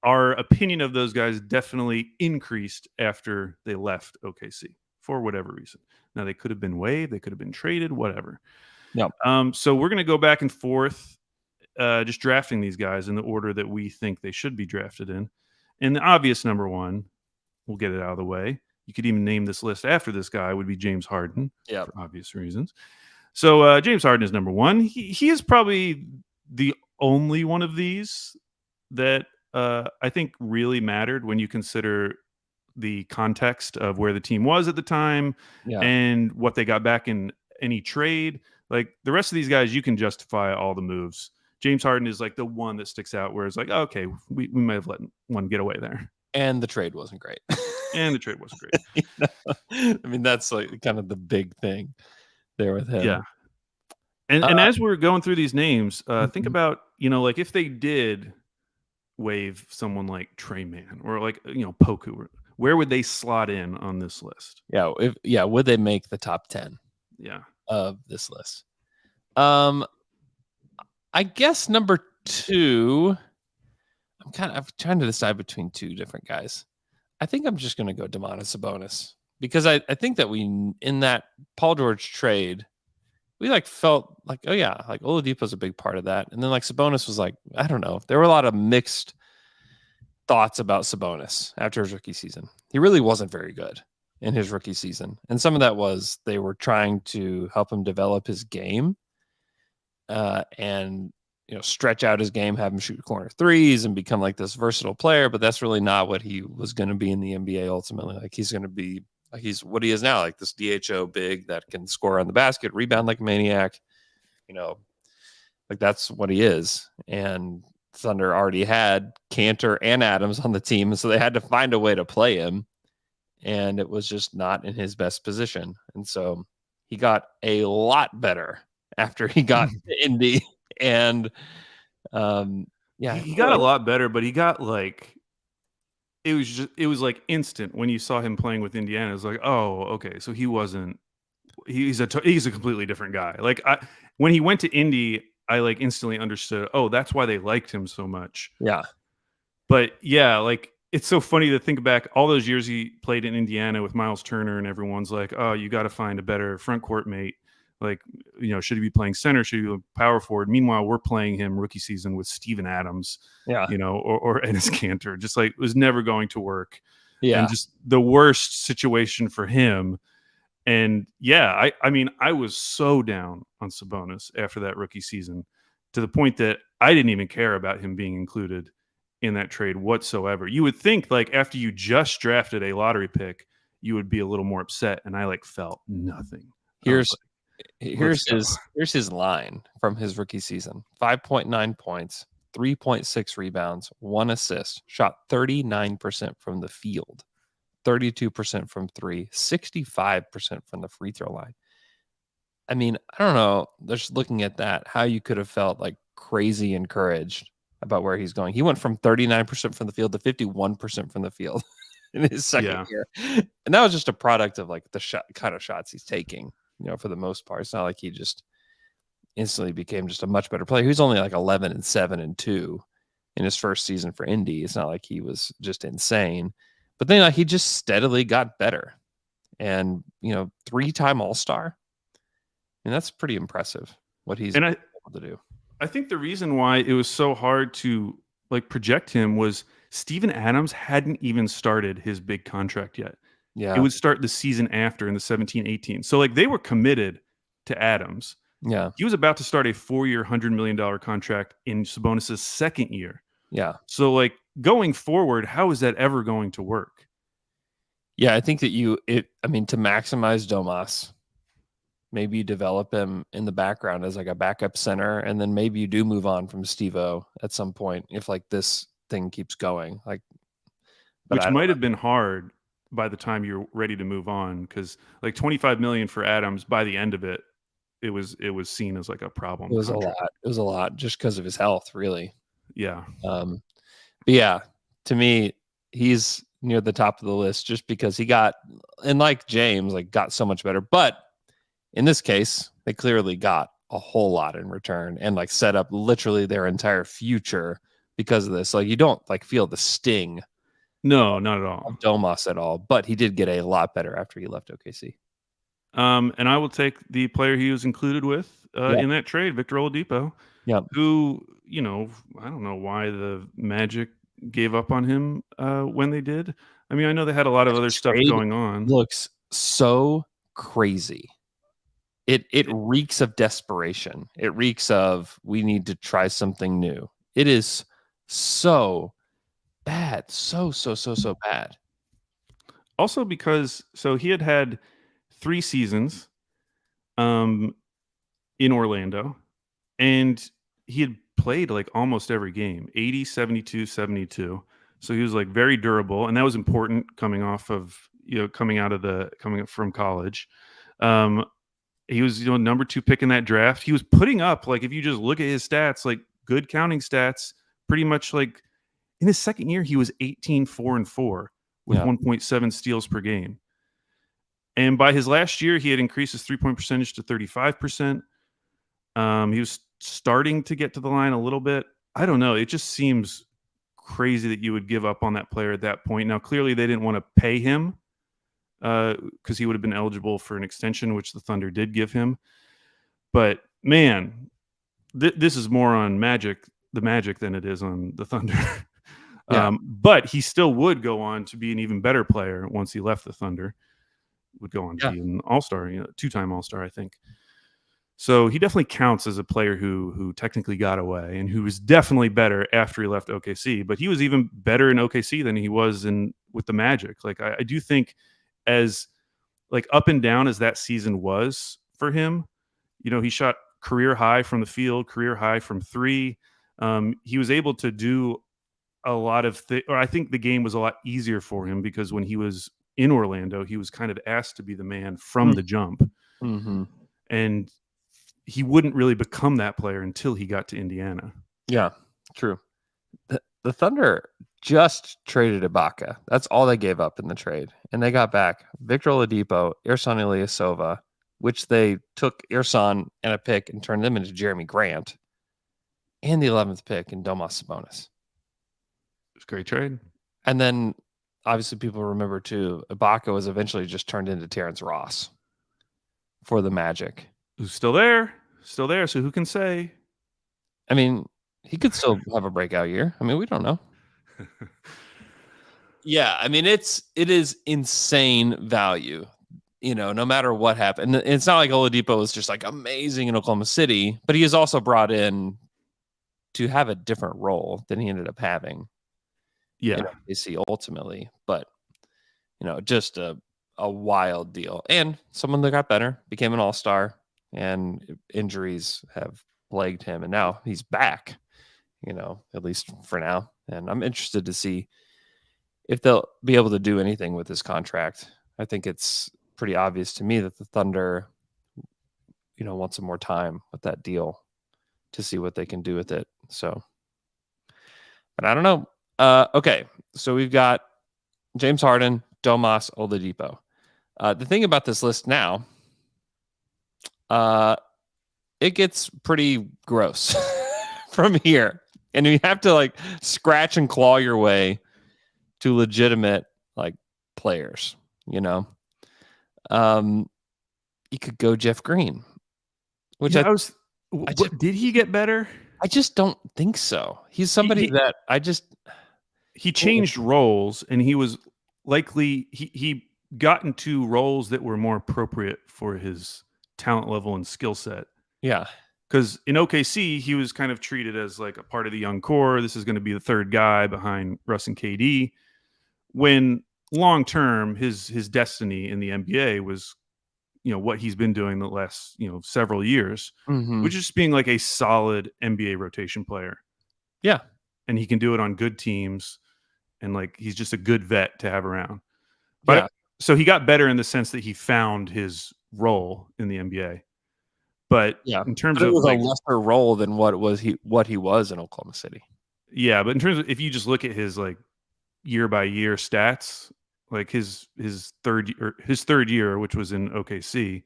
S8: our opinion of those guys definitely increased after they left OKC. For whatever reason. Now, they could have been waived, they could have been traded, whatever.
S6: Yep.
S8: So we're going to go back and forth, just drafting these guys in the order that we think they should be drafted in. And the obvious number one, we'll get it out of the way. You could even name this list after this guy, would be James Harden, for obvious reasons. So James Harden is number one. He is probably the only one of these that I think really mattered when you consider the context of where the team was at the time and what they got back in any trade. Like the rest of these guys, you can justify all the moves. James Harden is like the one that sticks out where it's like, oh, okay, we might have let one get away there.
S6: And the trade wasn't great.
S8: I
S6: mean, that's like kind of the big thing there with him.
S8: Yeah. And as we're going through these names, think about, like if they did waive someone like Trey Mann or like, Poku, where would they slot in on this list?
S6: Yeah. Would they make the top 10?
S8: Yeah.
S6: Of this list? I guess number 2. I'm trying to decide between 2 different guys. I think I'm just going to go Domantas Sabonis because I think that in that Paul George trade, we like felt like, oh yeah, like Oladipo's a big part of that. And then like Sabonis was like, I don't know. There were a lot of mixed thoughts about Sabonis after his rookie season. He really wasn't very good in his rookie season. And some of that was they were trying to help him develop his game and stretch out his game, have him shoot corner threes and become like this versatile player. But that's really not what he was going to be in the NBA ultimately. Like he's going to be like he's what he is now, like this DHO big that can score on the basket, rebound like a maniac. Like that's what he is. And Thunder already had Cantor and Adams on the team, and so they had to find a way to play him. and it was just not in his best position. And so he got a lot better after he got to Indy. And
S8: he got a lot better, but he got like it was like instant when you saw him playing with Indiana. It was like, oh, okay, so he's a completely different guy. Like when he went to Indy, I like instantly understood, oh, that's why they liked him so much.
S6: Yeah.
S8: But yeah, like it's so funny to think back all those years he played in Indiana with Miles Turner, and everyone's like, oh, you got to find a better front court mate. Like, should he be playing center? Should he be power forward? Meanwhile, we're playing him rookie season with Steven Adams, or Enes Kanter. Just like it was never going to work.
S6: Yeah.
S8: And just the worst situation for him. And yeah, I mean, I was so down on Sabonis after that rookie season to the point that I didn't even care about him being included in that trade whatsoever. You would think like after you just drafted a lottery pick, you would be a little more upset. And I like felt nothing.
S6: Here's his line from his rookie season: 5.9 points, 3.6 rebounds, 1 assist, shot 39% from the field, 32% from three, 65% from the free throw line. I mean, I don't know. Just looking at that, how you could have felt like crazy encouraged about where he's going. He went from 39% from the field to 51% from the field in his second year. And that was just a product of like the kind of shots he's taking, for the most part. It's not like he just instantly became just a much better player. He was only like 11-7-2 in his first season for Indy. It's not like he was just insane, but then he just steadily got better, and 3-time All-Star. And that's pretty impressive what he's able to do.
S8: I think the reason why it was so hard to like project him was Steven Adams hadn't even started his big contract yet.
S6: Yeah.
S8: It would start the season after in the 17-18. So like they were committed to Adams.
S6: Yeah.
S8: He was about to start a 4-year, $100 million contract in Sabonis' second year.
S6: Yeah.
S8: So like going forward, how is that ever going to work?
S6: Yeah, I think that to maximize Domas, maybe you develop him in the background as like a backup center, and then maybe you do move on from Steve-O at some point if like this thing keeps going.
S8: Which might have been hard by the time you're ready to move on, because like $25 million for Adams, by the end of it, it was seen as like a problem.
S6: It was contract. A lot. It was a lot just because of his health, really.
S8: Yeah.
S6: But yeah, to me, he's near the top of the list just because he got, and like James, like got so much better. But in this case, they clearly got a whole lot in return and like set up literally their entire future because of this. Like you don't like feel the sting.
S8: No, not at all.
S6: Of Domas at all. But he did get a lot better after he left OKC.
S8: And I will take the player he was included with in that trade, Victor Oladipo.
S6: Yeah.
S8: Who, I don't know why the Magic gave up on him when they did. I mean, I know they had a lot of other stuff going on.
S6: Looks so crazy. It reeks of desperation. It reeks of we need to try something new. It is so bad. So bad.
S8: Also because he had 3 seasons in Orlando, and he had played like almost every game, 80, 72, 72. So he was like very durable, and that was important coming up from college. He was number 2 pick in that draft. He was putting up, like, if you just look at his stats, like good counting stats, pretty much like in his second year, he was 18-4-4 with 1.7 steals per game. And by his last year, he had increased his 3-point percentage to 35%. He was starting to get to the line a little bit. I don't know. It just seems crazy that you would give up on that player at that point. Now, clearly they didn't want to pay him because he would have been eligible for an extension, which the Thunder did give him. But man, this is more on the Magic than it is on the Thunder. But he still would go on to be an even better player once he left the Thunder. Would go on to be an All-Star, 2-time All-Star, I think. So he definitely counts as a player who technically got away and who was definitely better after he left OKC. But he was even better in OKC than he was with the Magic. Like I do think, as like up and down as that season was for him, he shot career high from the field, career high from 3. He was able to do a lot of things, or I think the game was a lot easier for him because when he was in Orlando, he was kind of asked to be the man from the jump.
S6: Mm-hmm.
S8: And he wouldn't really become that player until he got to Indiana.
S6: Yeah, true. The Thunder just traded Ibaka. That's all they gave up in the trade. And they got back Victor Oladipo, Ersan Ilyasova, which they took Ersan and a pick and turned them into Jeremy Grant, and the 11th pick in Domas Sabonis.
S8: It's a great trade.
S6: And then obviously people remember too, Ibaka was eventually just turned into Terrence Ross for the Magic.
S8: Who's still there? Still there. So who can say?
S6: I mean, he could still have a breakout year. I mean, we don't know. Yeah, I mean, it is insane value, no matter what happened. And it's not like Oladipo was just like amazing in Oklahoma City, but he is also brought in to have a different role than he ended up having.
S8: Yeah.
S6: In OKC ultimately, but just a wild deal. And someone that got better, became an all-star, and injuries have plagued him, and now he's back, at least for now. And I'm interested to see if they'll be able to do anything with his contract. I think it's pretty obvious to me that the Thunder, want some more time with that deal to see what they can do with it. So, but I don't know. Okay, so we've got James Harden, Domas, Oladipo. The thing about this list now, it gets pretty gross from here. And you have to scratch and claw your way to legitimate players, You could go Jeff Green, which
S8: did he get better?
S6: I just don't think so. He's somebody that
S8: he changed roles, and he was likely he got into roles that were more appropriate for his talent level and skill set.
S6: Yeah.
S8: Because in OKC, he was kind of treated as like a part of the young core. This is going to be the third guy behind Russ and KD. When long term, his destiny in the NBA was, what he's been doing the last, several years, which is just being like a solid NBA rotation player.
S6: Yeah.
S8: And he can do it on good teams. And he's just a good vet to have around. But so he got better in the sense that he found his role in the NBA. But in terms of
S6: a lesser role than what he was in Oklahoma City.
S8: Yeah, but in terms of, if you just look at his year by year stats, his third year, which was in OKC,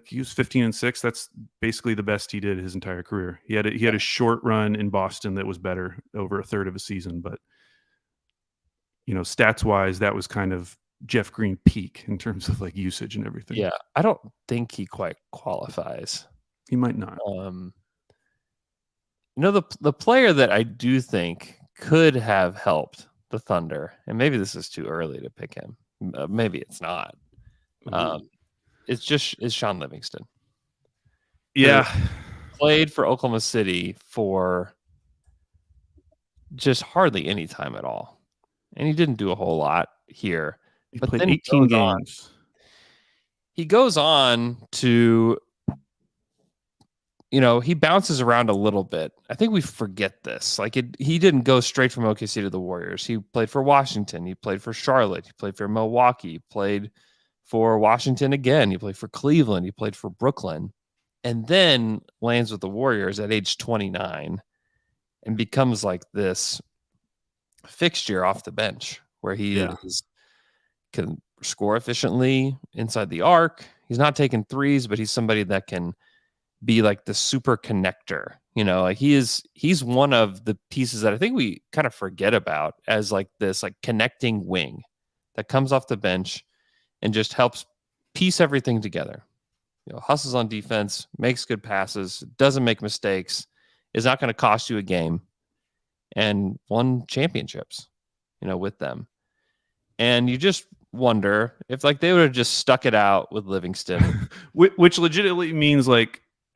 S8: he was 15-6. That's basically the best he did his entire career. He had a short run in Boston that was better over a third of a season, but stats wise, that was kind of Jeff Green peak in terms of usage and everything.
S6: Yeah, I don't think he quite qualifies.
S8: He might not.
S6: The player that I do think could have helped the Thunder, and maybe this is too early to pick him. Maybe it's not. It's Sean Livingston.
S8: Yeah,
S6: played for Oklahoma City for just hardly any time at all, and he didn't do a whole lot here.
S8: He
S6: but
S8: played
S6: then
S8: 18 games.
S6: He goes on to, he bounces around a little bit. I think we forget this. He didn't go straight from OKC to the Warriors. He played for Washington. He played for Charlotte. He played for Milwaukee. He played for Washington again. He played for Cleveland. He played for Brooklyn. And then lands with the Warriors at age 29 and becomes this fixture off the bench where he can score efficiently inside the arc. He's not taking threes, but he's somebody that can be the super connector. He's one of the pieces that I think we kind of forget about as this connecting wing that comes off the bench and just helps piece everything together. Hustles on defense, makes good passes, doesn't make mistakes, is not going to cost you a game, and won championships, with them. And you just wonder if they would have just stuck it out with Livingston,
S8: which legitimately means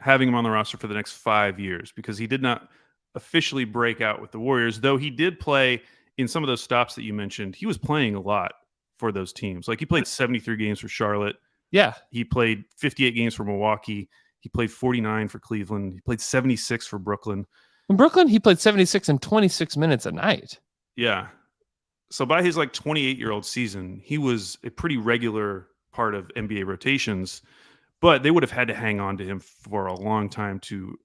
S8: having him on the roster for the next 5 years, because he did not officially break out with the Warriors, though he did play in some of those stops that you mentioned. He was playing a lot for those teams. He played 73 games for Charlotte.
S6: Yeah.
S8: He played 58 games for Milwaukee. He played 49 for Cleveland. He played 76 for Brooklyn.
S6: In Brooklyn, he played 76 and 26 minutes a night.
S8: Yeah. So by his like 28-year-old season, he was a pretty regular part of NBA rotations, but they would have had to hang on to him for a long time to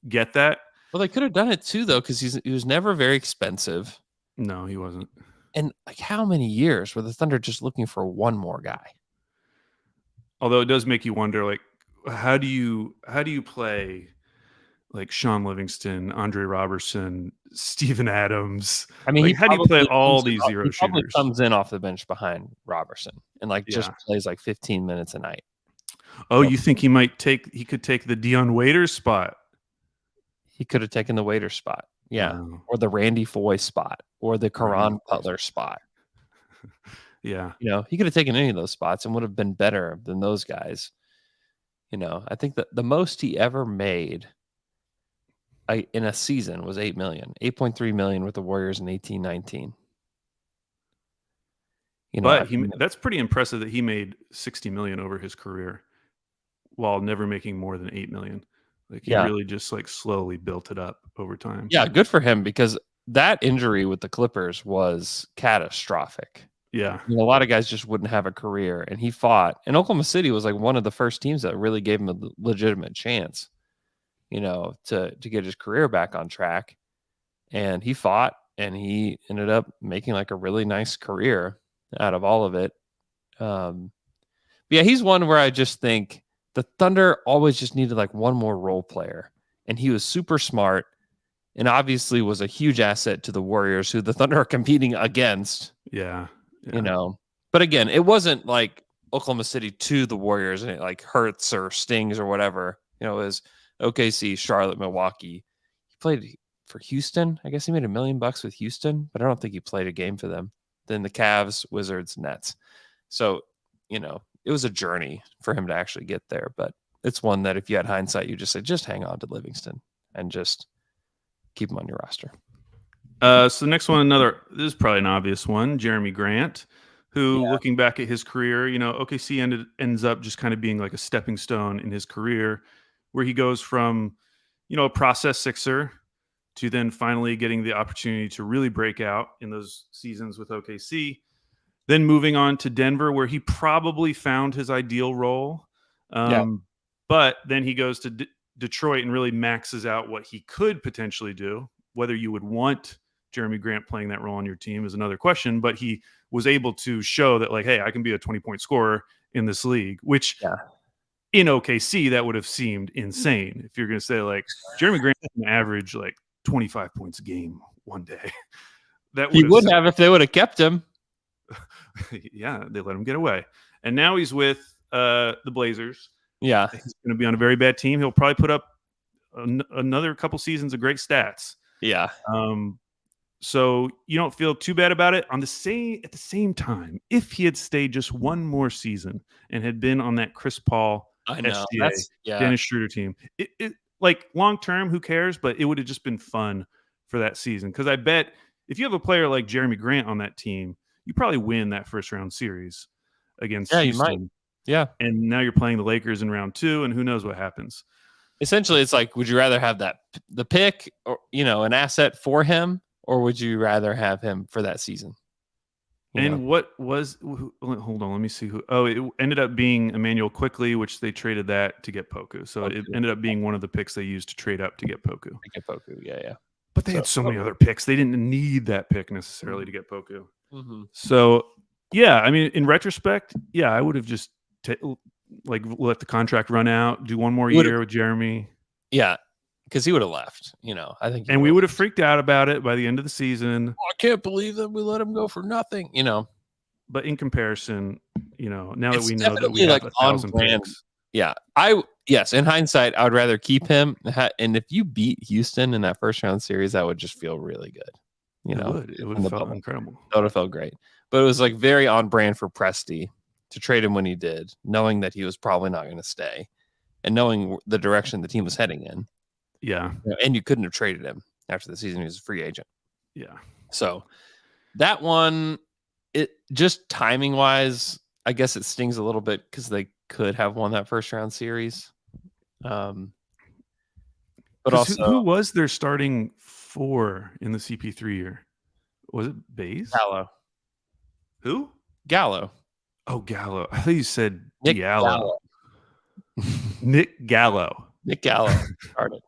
S8: get that.
S6: Well, they could have done it too, though, because he was never very expensive.
S8: No, he wasn't.
S6: And like, how many years were the Thunder just looking for one more guy?
S8: Although it does make you wonder, like, how do you play like Sean Livingston, Andre Robertson, Steven Adams?
S6: I mean,
S8: like, how do you play all these
S6: he
S8: zero
S6: probably
S8: shooters?
S6: comes in off the bench behind Robertson and like just
S8: Yeah.
S6: plays like 15 minutes a night.
S8: Oh, you think he could take the Dion Waiters spot?
S6: He could have taken the waiter spot. Yeah.
S8: Wow.
S6: Or the Randy Foy spot or the Karan Butler spot.
S8: Yeah.
S6: You know, he could have taken any of those spots and would have been better than those guys. You know, I think that the most he ever made in a season was 8.3 million with the Warriors in 18-19. You know,
S8: But that's pretty impressive that he made 60 million over his career while never making more than 8 million. Like he really just like slowly built it up over time.
S6: Yeah, good for him because that injury with the Clippers was catastrophic.
S8: Yeah.
S6: You know, a lot of guys just wouldn't have a career, and he fought. And Oklahoma City was like one of the first teams that really gave him a legitimate chance, you know, to get his career back on track. And he fought, and he ended up making like a really nice career out of all of it. Yeah, he's one where I just think the Thunder always just needed like one more role player, and he was super smart and obviously was a huge asset to the Warriors, who the Thunder are competing against.
S8: Yeah.
S6: You know, but again, it wasn't like Oklahoma City to the Warriors and it like hurts or stings or whatever. You know, it was OKC, Charlotte, Milwaukee. He played for Houston. I guess he made $1 million with Houston, but I don't think he played a game for them. Then the Cavs, Wizards, Nets. So, you know, it was a journey for him to actually get there. But it's one that if you had hindsight, you just say, just hang on to Livingston and just keep him on your roster.
S8: So the next one, this is probably an obvious one, Jeremy Grant, who looking back at his career, you know, OKC ends up just kind of being like a stepping stone in his career where he goes from, you know, a process sixer to then finally getting the opportunity to really break out in those seasons with OKC, then moving on to Denver where he probably found his ideal role. But then he goes to Detroit and really maxes out what he could potentially do. Whether you would want Jeremy Grant playing that role on your team is another question, but he was able to show that like, hey, I can be a 20-point scorer in this league, which in OKC, that would have seemed insane. If you're going to say like Jeremy Grant can average like 25 points a game one day. That
S6: he would have if they would have kept him.
S8: Yeah, they let him get away. And now he's with the Blazers.
S6: Yeah.
S8: He's going to be on a very bad team. He'll probably put up another couple seasons of great stats.
S6: Yeah.
S8: So you don't feel too bad about it. At the same time, if he had stayed just one more season and had been on that Chris Paul, SGA, Dennis Schroeder team, it like long term, who cares? But it would have just been fun for that season. Because I bet if you have a player like Jeremy Grant on that team, you probably win that first round series against Houston.
S6: You might. Yeah.
S8: And now you're playing the Lakers in round 2, and who knows what happens.
S6: Essentially, it's like, would you rather have the pick or, you know, an asset for him, or would you rather have him for that season?
S8: What was, hold on, let me see who. Oh, it ended up being Emmanuel Quickly, which they traded that to get Poku. So it ended up being one of the picks they used to trade up to get Poku.
S6: Yeah.
S8: But they had so many other picks. They didn't need that pick necessarily to get Poku. Mm-hmm. So, yeah, I mean, in retrospect, yeah, I would have just let the contract run out, do one more year with Jeremy.
S6: Yeah, because he would have left, you know. I think,
S8: and we would have freaked out about it by the end of the season.
S6: I can't believe that we let him go for nothing, you know.
S8: But in comparison, you know, now that we know
S6: that
S8: we have like 1,000 picks.
S6: Yeah, in hindsight, I would rather keep him. And if you beat Houston in that first round series, that would just feel really good. You know,
S8: it would have felt incredible.
S6: That would have felt great. But it was like very on brand for Presti to trade him when he did, knowing that he was probably not going to stay and knowing the direction the team was heading in.
S8: Yeah.
S6: And you couldn't have traded him after the season. He was a free agent.
S8: Yeah.
S6: So that one, it just timing wise, I guess it stings a little bit because they could have won that first round series. But also,
S8: who was their starting 4 in the CP3 year? Was it Baze? Who?
S6: Gallo.
S8: Oh, Gallo. I thought you said
S6: Nick
S8: Diallo.
S6: Gallo.
S8: Nick Gallo.
S6: Nick Gallo started.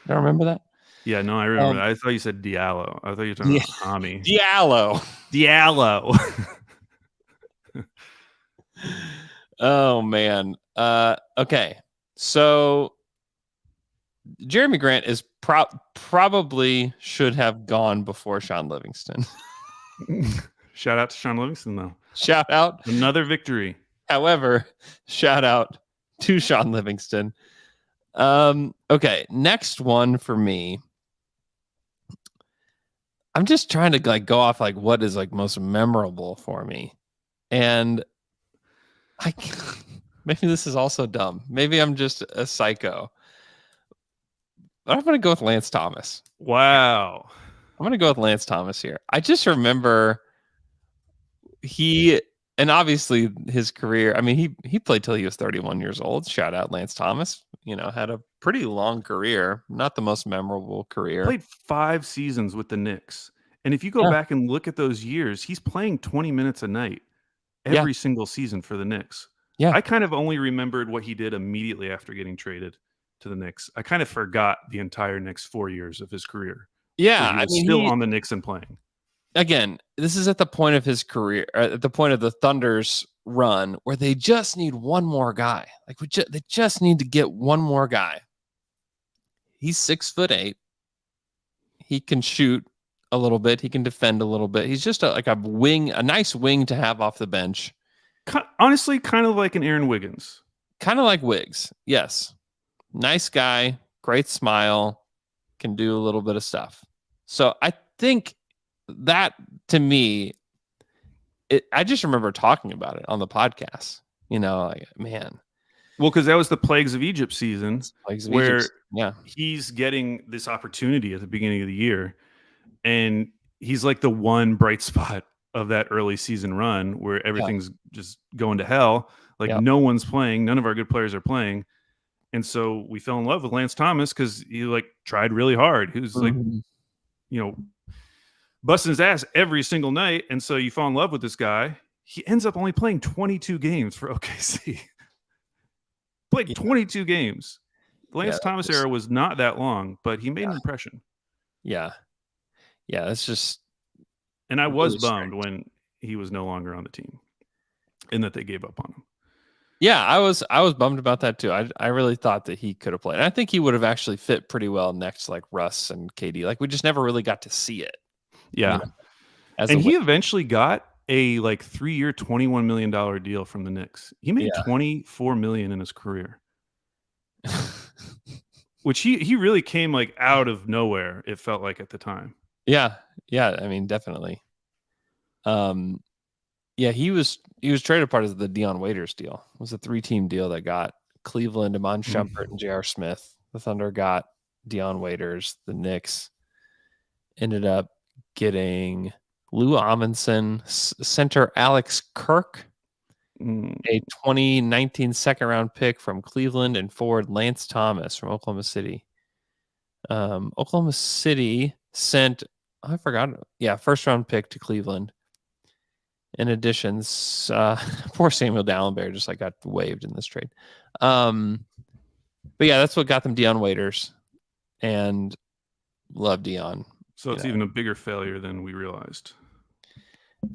S6: You don't remember that?
S8: Yeah, no, I remember that. I thought you said Diallo. I thought you were talking about Hami.
S6: Diallo.
S8: Diallo.
S6: Oh man. Okay. So Jeremy Grant is probably should have gone before Sean Livingston.
S8: Shout out to Sean Livingston, though.
S6: Shout out.
S8: Another victory.
S6: However, shout out to Sean Livingston. Okay, next one for me. I'm just trying to like go off like what is like most memorable for me. And maybe this is also dumb. Maybe I'm just a psycho. But I'm going to go with Lance Thomas.
S8: Wow.
S6: I'm going to go with Lance Thomas here. I just remember and obviously his career, I mean, he played till he was 31 years old. Shout out Lance Thomas. Had a pretty long career, not the most memorable career.
S8: Played 5 seasons with the Knicks. And if you go back and look at those years, he's playing 20 minutes a night every single season for the Knicks.
S6: Yeah.
S8: I kind of only remembered what he did immediately after getting traded to the Knicks. I kind of forgot the entire next 4 years of his career.
S6: Yeah.
S8: He was still on the Knicks and playing.
S6: Again, this is at the point of his career, at the point of the Thunder's run, where they just need one more guy. Like they just need to get one more guy. He's 6'8". He can shoot a little bit. He can defend a little bit. He's just a nice wing to have off the bench.
S8: Honestly, kind of like an Aaron Wiggins.
S6: Kind of like Wiggs. Yes. Nice guy, great smile, can do a little bit of stuff. So I think that to me, I just remember talking about it on the podcast. Like, man.
S8: Well, because that was the Plagues of Egypt season where he's getting this opportunity at the beginning of the year. And he's like the one bright spot of that early season run where everything's just going to hell. Like no one's playing. None of our good players are playing. And so we fell in love with Lance Thomas because he like tried really hard. He was like, busting his ass every single night. And so you fall in love with this guy. He ends up only playing 22 games for OKC. Played 22 games. The Lance Thomas era was not that long, but he made an impression.
S6: Yeah. Yeah, that's just...
S8: And I was bummed when he was no longer on the team and that they gave up on him.
S6: Yeah, I was bummed about that too. I really thought that he could have played. And I think he would have actually fit pretty well next to like Russ and KD. Like we just never really got to see it.
S8: Yeah. And he eventually got a like 3-year, $21 million deal from the Knicks. He made $24 million in his career. Which he really came like out of nowhere, it felt like at the time.
S6: Yeah. Yeah. I mean, definitely. Yeah, he was traded part of the Dion Waiters deal. It was a 3-team deal that got Cleveland, Iman Shumpert, and J.R. Smith. The Thunder got Dion Waiters. The Knicks ended up getting Lou Amundsen, center Alex Kirk, a 2019 second-round pick from Cleveland, and forward Lance Thomas from Oklahoma City. Oklahoma City sent, I forgot, first-round pick to Cleveland. In addition, poor Samuel Dallenberg just like got waived in this trade. But yeah, that's what got them Dion Waiters, and love Dion.
S8: So it's even a bigger failure than we realized.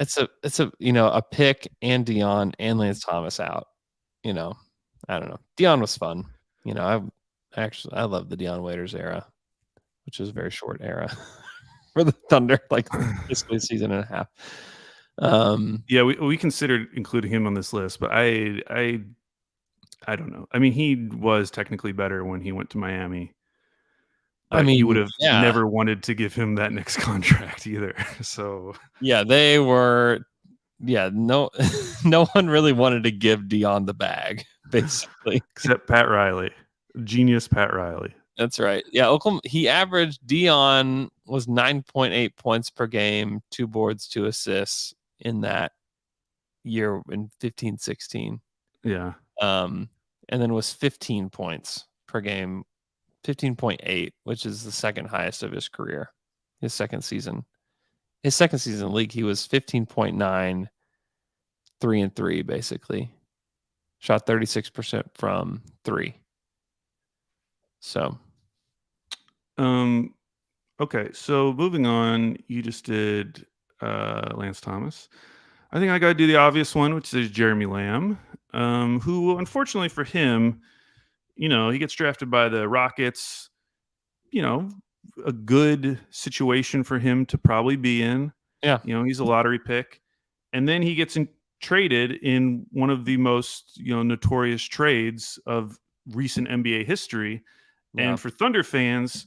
S6: It's a pick and Dion and Lance Thomas out. I don't know. Dion was fun. I love the Dion Waiters era, which is a very short era for the Thunder, like basically a season and a half.
S8: We considered including him on this list, but I don't know. I mean, he was technically better when he went to Miami. I mean, you would have never wanted to give him that next contract either. So
S6: they were. No one really wanted to give Dion the bag, basically,
S8: except Pat Riley, genius Pat Riley.
S6: That's right. Yeah, Oklahoma. Dion was 9.8 points per game, 2 boards, 2 assists in that year in 15-16.
S8: Yeah.
S6: And then was 15 points per game, 15.8, which is the second highest of his career. His second season in league, he was 15.9 3 and 3 basically. Shot 36% from 3. So,
S8: okay. So moving on, you just did Lance Thomas. I think I got to do the obvious one, which is Jeremy Lamb, who unfortunately for him, he gets drafted by the Rockets. A good situation for him to probably be in.
S6: yeah.
S8: He's a lottery pick, and then he gets traded in one of the most notorious trades of recent NBA history.
S6: Yeah.
S8: And for Thunder fans,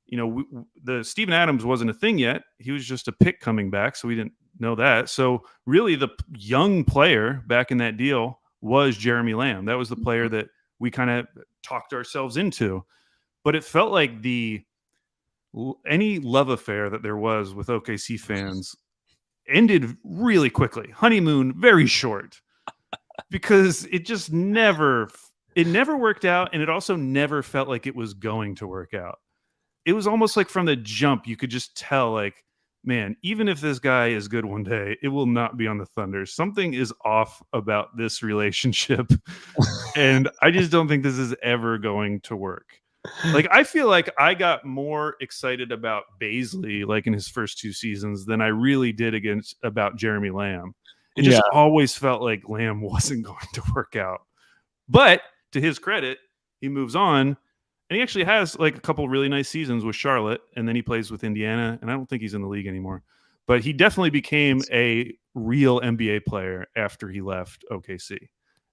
S8: the Steven Adams wasn't a thing yet. He was just a pick coming back, so we didn't know that. So really, the young player back in that deal was Jeremy Lamb. That was the player that we kind of talked ourselves into. But it felt like any love affair that there was with OKC fans ended really quickly. Honeymoon very short, because it just never worked out, and it also never felt like it was going to work out. It was almost like from the jump you could just tell, like, man, even if this guy is good one day, it will not be on the Thunder. Something is off about this relationship, and I just don't think this is ever going to work. Like, I feel like I got more excited about Baisley, like in his first 2 seasons, than I really did about Jeremy Lamb. It just always felt like Lamb wasn't going to work out. But to his credit, he moves on, and he actually has like a couple really nice seasons with Charlotte, and then he plays with Indiana, and I don't think he's in the league anymore. But he definitely became a real NBA player after he left OKC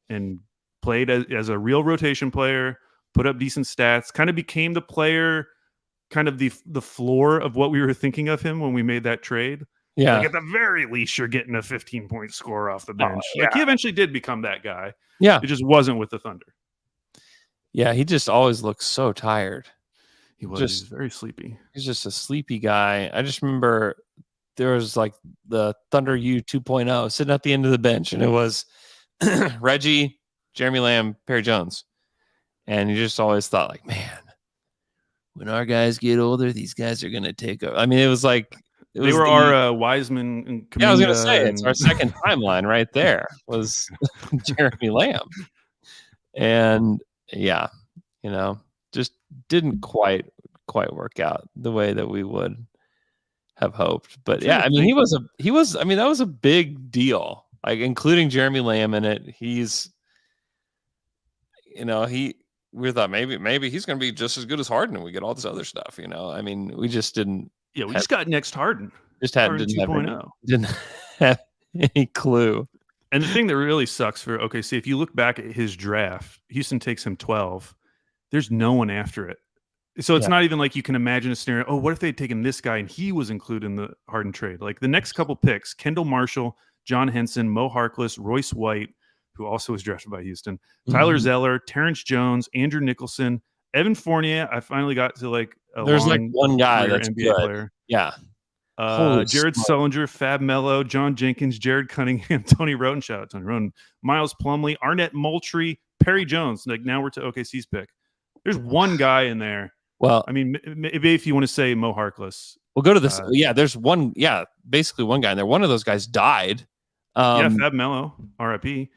S8: and played as a real rotation player, put up decent stats, kind of became the player, kind of the floor of what we were thinking of him when we made that trade.
S6: Yeah.
S8: Like, at the very least, you're getting a 15-point score off the bench.
S6: Yeah.
S8: Like, he eventually did become that guy.
S6: Yeah.
S8: It just wasn't with the Thunder.
S6: Yeah, he just always looks so tired.
S8: He was very sleepy.
S6: He's just a sleepy guy. I just remember there was like the Thunder U 2.0 sitting at the end of the bench, and it was Reggie, Jeremy Lamb, Perry Jones. And you just always thought, like, man, when our guys get older, these guys are going to take over. I mean, it was like...
S8: They were our Wiseman and Kuminga.
S6: Yeah, I was going to say, it's our second timeline right there was Jeremy Lamb. And, yeah, just didn't quite work out the way that we would have hoped. But, yeah, I mean, that was a big deal, like, including Jeremy Lamb in it. He's... we thought maybe he's going to be just as good as Harden, and we get all this other stuff. I mean, we just didn't.
S8: Yeah, we just got next Harden.
S6: Didn't
S8: 2.0.
S6: have any clue.
S8: And the thing that really sucks for OKC, if you look back at his draft, Houston takes him 12. There's no one after it. So it's not even like you can imagine a scenario. Oh, what if they'd taken this guy and he was included in the Harden trade? Like, the next couple picks: Kendall Marshall, John Henson, Mo Harkless, Royce White, who also was drafted by Houston, Tyler Zeller, Terrence Jones, Andrew Nicholson, Evan Fournier. I finally got to like
S6: there's like one guy that's
S8: NBA
S6: good.
S8: player.
S6: Yeah.
S8: Jared Sullinger, Fab Mello, John Jenkins, Jared Cunningham, Tony Roden, shout out Tony Roden, Miles Plumlee, Arnett Moultrie, Perry Jones. Like, now we're to OKC's pick. There's one guy in there.
S6: Well,
S8: I mean, maybe if you want to say Mo Harkless.
S6: We'll go to this. There's one. Yeah, basically one guy in there. One of those guys died.
S8: Fab Mello, RIP.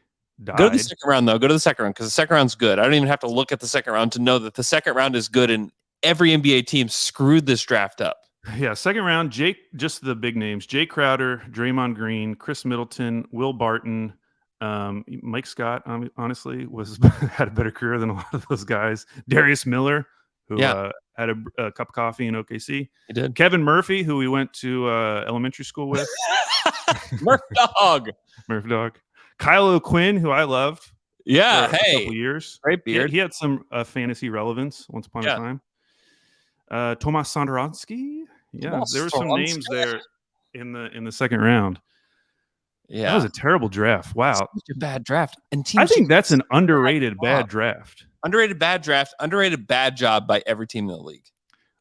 S8: Died.
S6: Go to the second round, though. Go to the second round, because the second round's good. I don't even have to look at the second round to know that the second round is good, and every NBA team screwed this draft up.
S8: Yeah, second round, just the big names: Jay Crowder, Draymond Green, Chris Middleton, Will Barton, Mike Scott. Honestly, had a better career than a lot of those guys. Darius Miller, who had a cup of coffee in OKC.
S6: He did.
S8: Kevin Murphy, who we went to elementary school with.
S6: Murph Dog.
S8: Kyle O'Quinn, who I loved.
S6: Yeah,
S8: for a couple years.
S6: Great beard.
S8: He had some fantasy relevance once upon a time. Tomas Sandorowski. Yeah, there were some names there in the second round.
S6: Yeah,
S8: that was a terrible draft. Wow,
S6: such a bad draft. And
S8: I think that's an underrated bad draft.
S6: Underrated bad draft. Underrated bad job by every team in the league.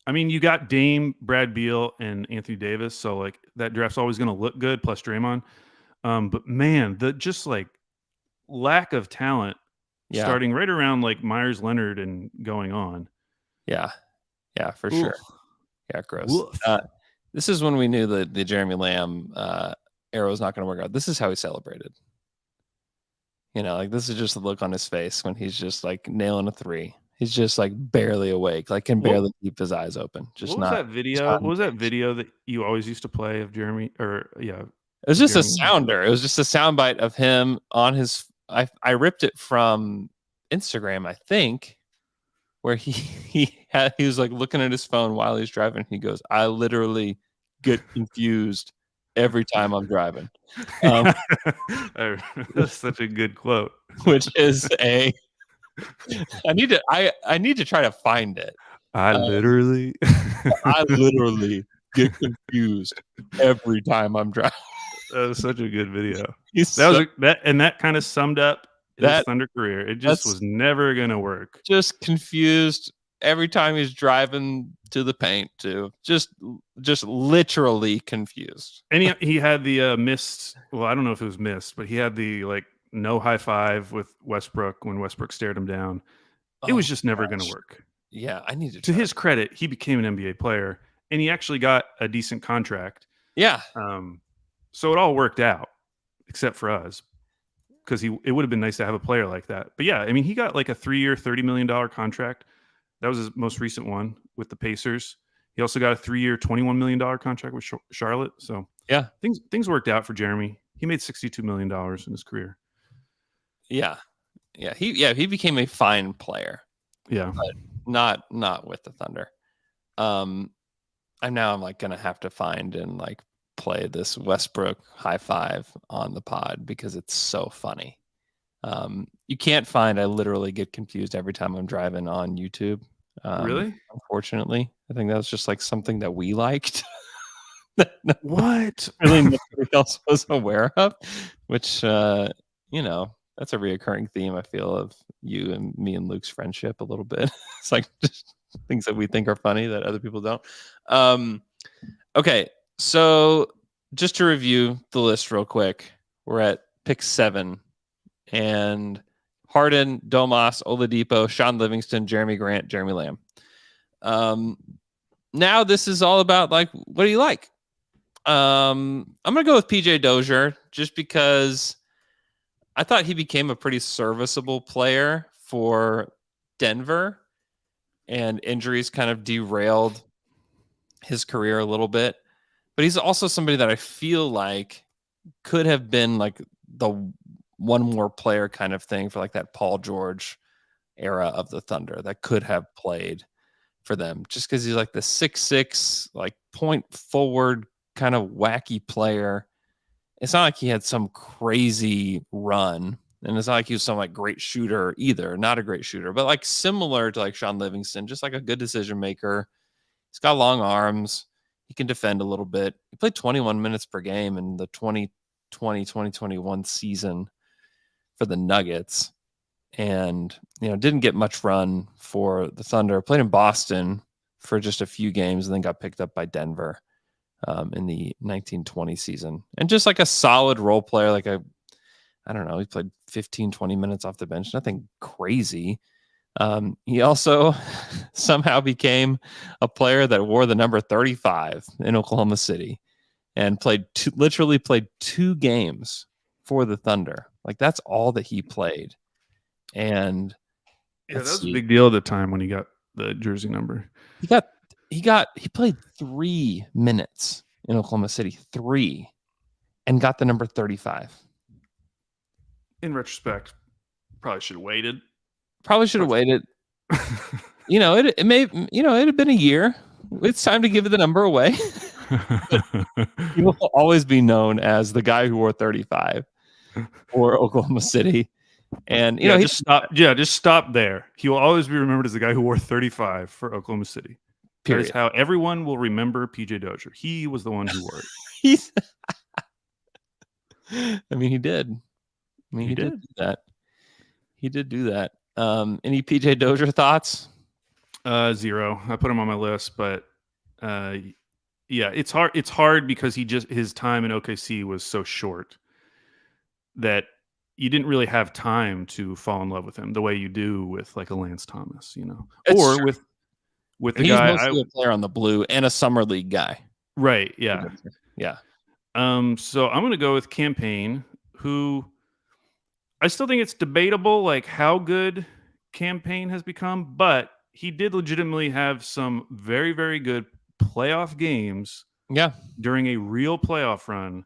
S8: I mean, you got Dame, Brad Beal, and Anthony Davis, so like that draft's always going to look good. Plus Draymond. But man, the just like lack of talent starting right around like Myers Leonard and going on.
S6: Yeah, for sure. Yeah, gross. This is when we knew that the Jeremy Lamb arrow was not going to work out. This is how he celebrated. You know, like this is just the look on his face when he's just like nailing a three. He's just like barely awake, like can barely keep his eyes open. Just
S8: what was
S6: not.
S8: that video? What was that video that you always used to play of Jeremy? Or
S6: It was just a
S8: Jeremy.
S6: sounder. It was just a soundbite of him on his. I ripped it from Instagram, I think, where he was like looking at his phone while he's driving. He goes, "I literally get confused every time I'm driving,"
S8: That's such a good quote.
S6: which is I need to try to find it.
S8: I literally
S6: Get confused every time I'm driving.
S8: That was such a good video.
S6: That
S8: That kind of summed up his
S6: That-
S8: Thunder career. It just was never gonna work.
S6: just confused every time he's driving to the paint too. Just literally confused.
S8: And he had the missed. Well, I don't know if it was missed, but he had the like no high five with Westbrook when Westbrook stared him down. It was just never going to work.
S6: Yeah, I need to.
S8: To his credit, he became an NBA player, and he actually got a decent contract.
S6: Yeah.
S8: So it all worked out, except for us, because it would have been nice to have a player like that. But yeah, I mean, he got like a 3-year, $30 million contract. That was his most recent one with the Pacers. He also got a 3-year, $21 million contract with Charlotte. So
S6: yeah,
S8: things worked out for Jeremy. He made $62 million in his career.
S6: Yeah. He became a fine player.
S8: Yeah,
S6: but not with the Thunder. I'm like gonna have to find and like play this Westbrook high five on the pod because it's so funny. You can't find. I literally get confused every time I'm driving on YouTube.
S8: Really?
S6: Unfortunately, I think that was just like something that we liked.
S8: What?
S6: Really nobody else was aware of, which that's a reoccurring theme I feel of you and me and Luke's friendship a little bit. It's like just things that we think are funny that other people don't. Okay, so just to review the list real quick, we're at pick 7, and Harden, Domas, Oladipo, Sean Livingston, Jeremy Grant, Jeremy Lamb. Now this is all about like, what do you like? I'm gonna go with PJ Dozier just because I thought he became a pretty serviceable player for Denver, and injuries kind of derailed his career a little bit. But he's also somebody that I feel like could have been like the one more player kind of thing for like that Paul George era of the Thunder that could have played for them, just because he's like the 6'6", like point forward kind of wacky player. It's not like he had some crazy run, and it's not like he was some like great shooter either. Not a great shooter, but like similar to like Sean Livingston, just like a good decision maker. He's got long arms. He can defend a little bit. He played 21 minutes per game in the 2020-2021 season for the Nuggets, and didn't get much run for the Thunder. Played in Boston for just a few games and then got picked up by Denver in the 1920 season. And just like a solid role player, like I don't know, he played 15-20 minutes off the bench, nothing crazy. He also somehow became a player that wore the number 35 in Oklahoma City and literally played 2 games for the Thunder. Like that's all that he played. And
S8: yeah, that was a big deal at the time when he got the jersey number.
S6: He played 3 minutes in Oklahoma City, 3, and got the number 35.
S8: In retrospect, probably should have waited.
S6: It may, it had been a year. It's time to give the number away. He will always be known as the guy who wore 35 for Oklahoma City. And
S8: just stop there. He will always be remembered as the guy who wore 35 for Oklahoma City. Period. That is how everyone will remember PJ Dozier. He was the one who wore it.
S6: He did. He did do that. He did do that. Any PJ Dozier thoughts?
S8: 0. I put him on my list, but it's hard. It's hard because his time in OKC was so short that you didn't really have time to fall in love with him the way you do with like a Lance Thomas, or true. with the guy.
S6: He's mostly a player on the blue and a summer league guy,
S8: right? Yeah,
S6: yeah.
S8: So I'm going to go with Campaign, who I still think it's debatable, like how good Campaign has become, but he did legitimately have some very, very good playoff games.
S6: Yeah.
S8: During a real playoff run,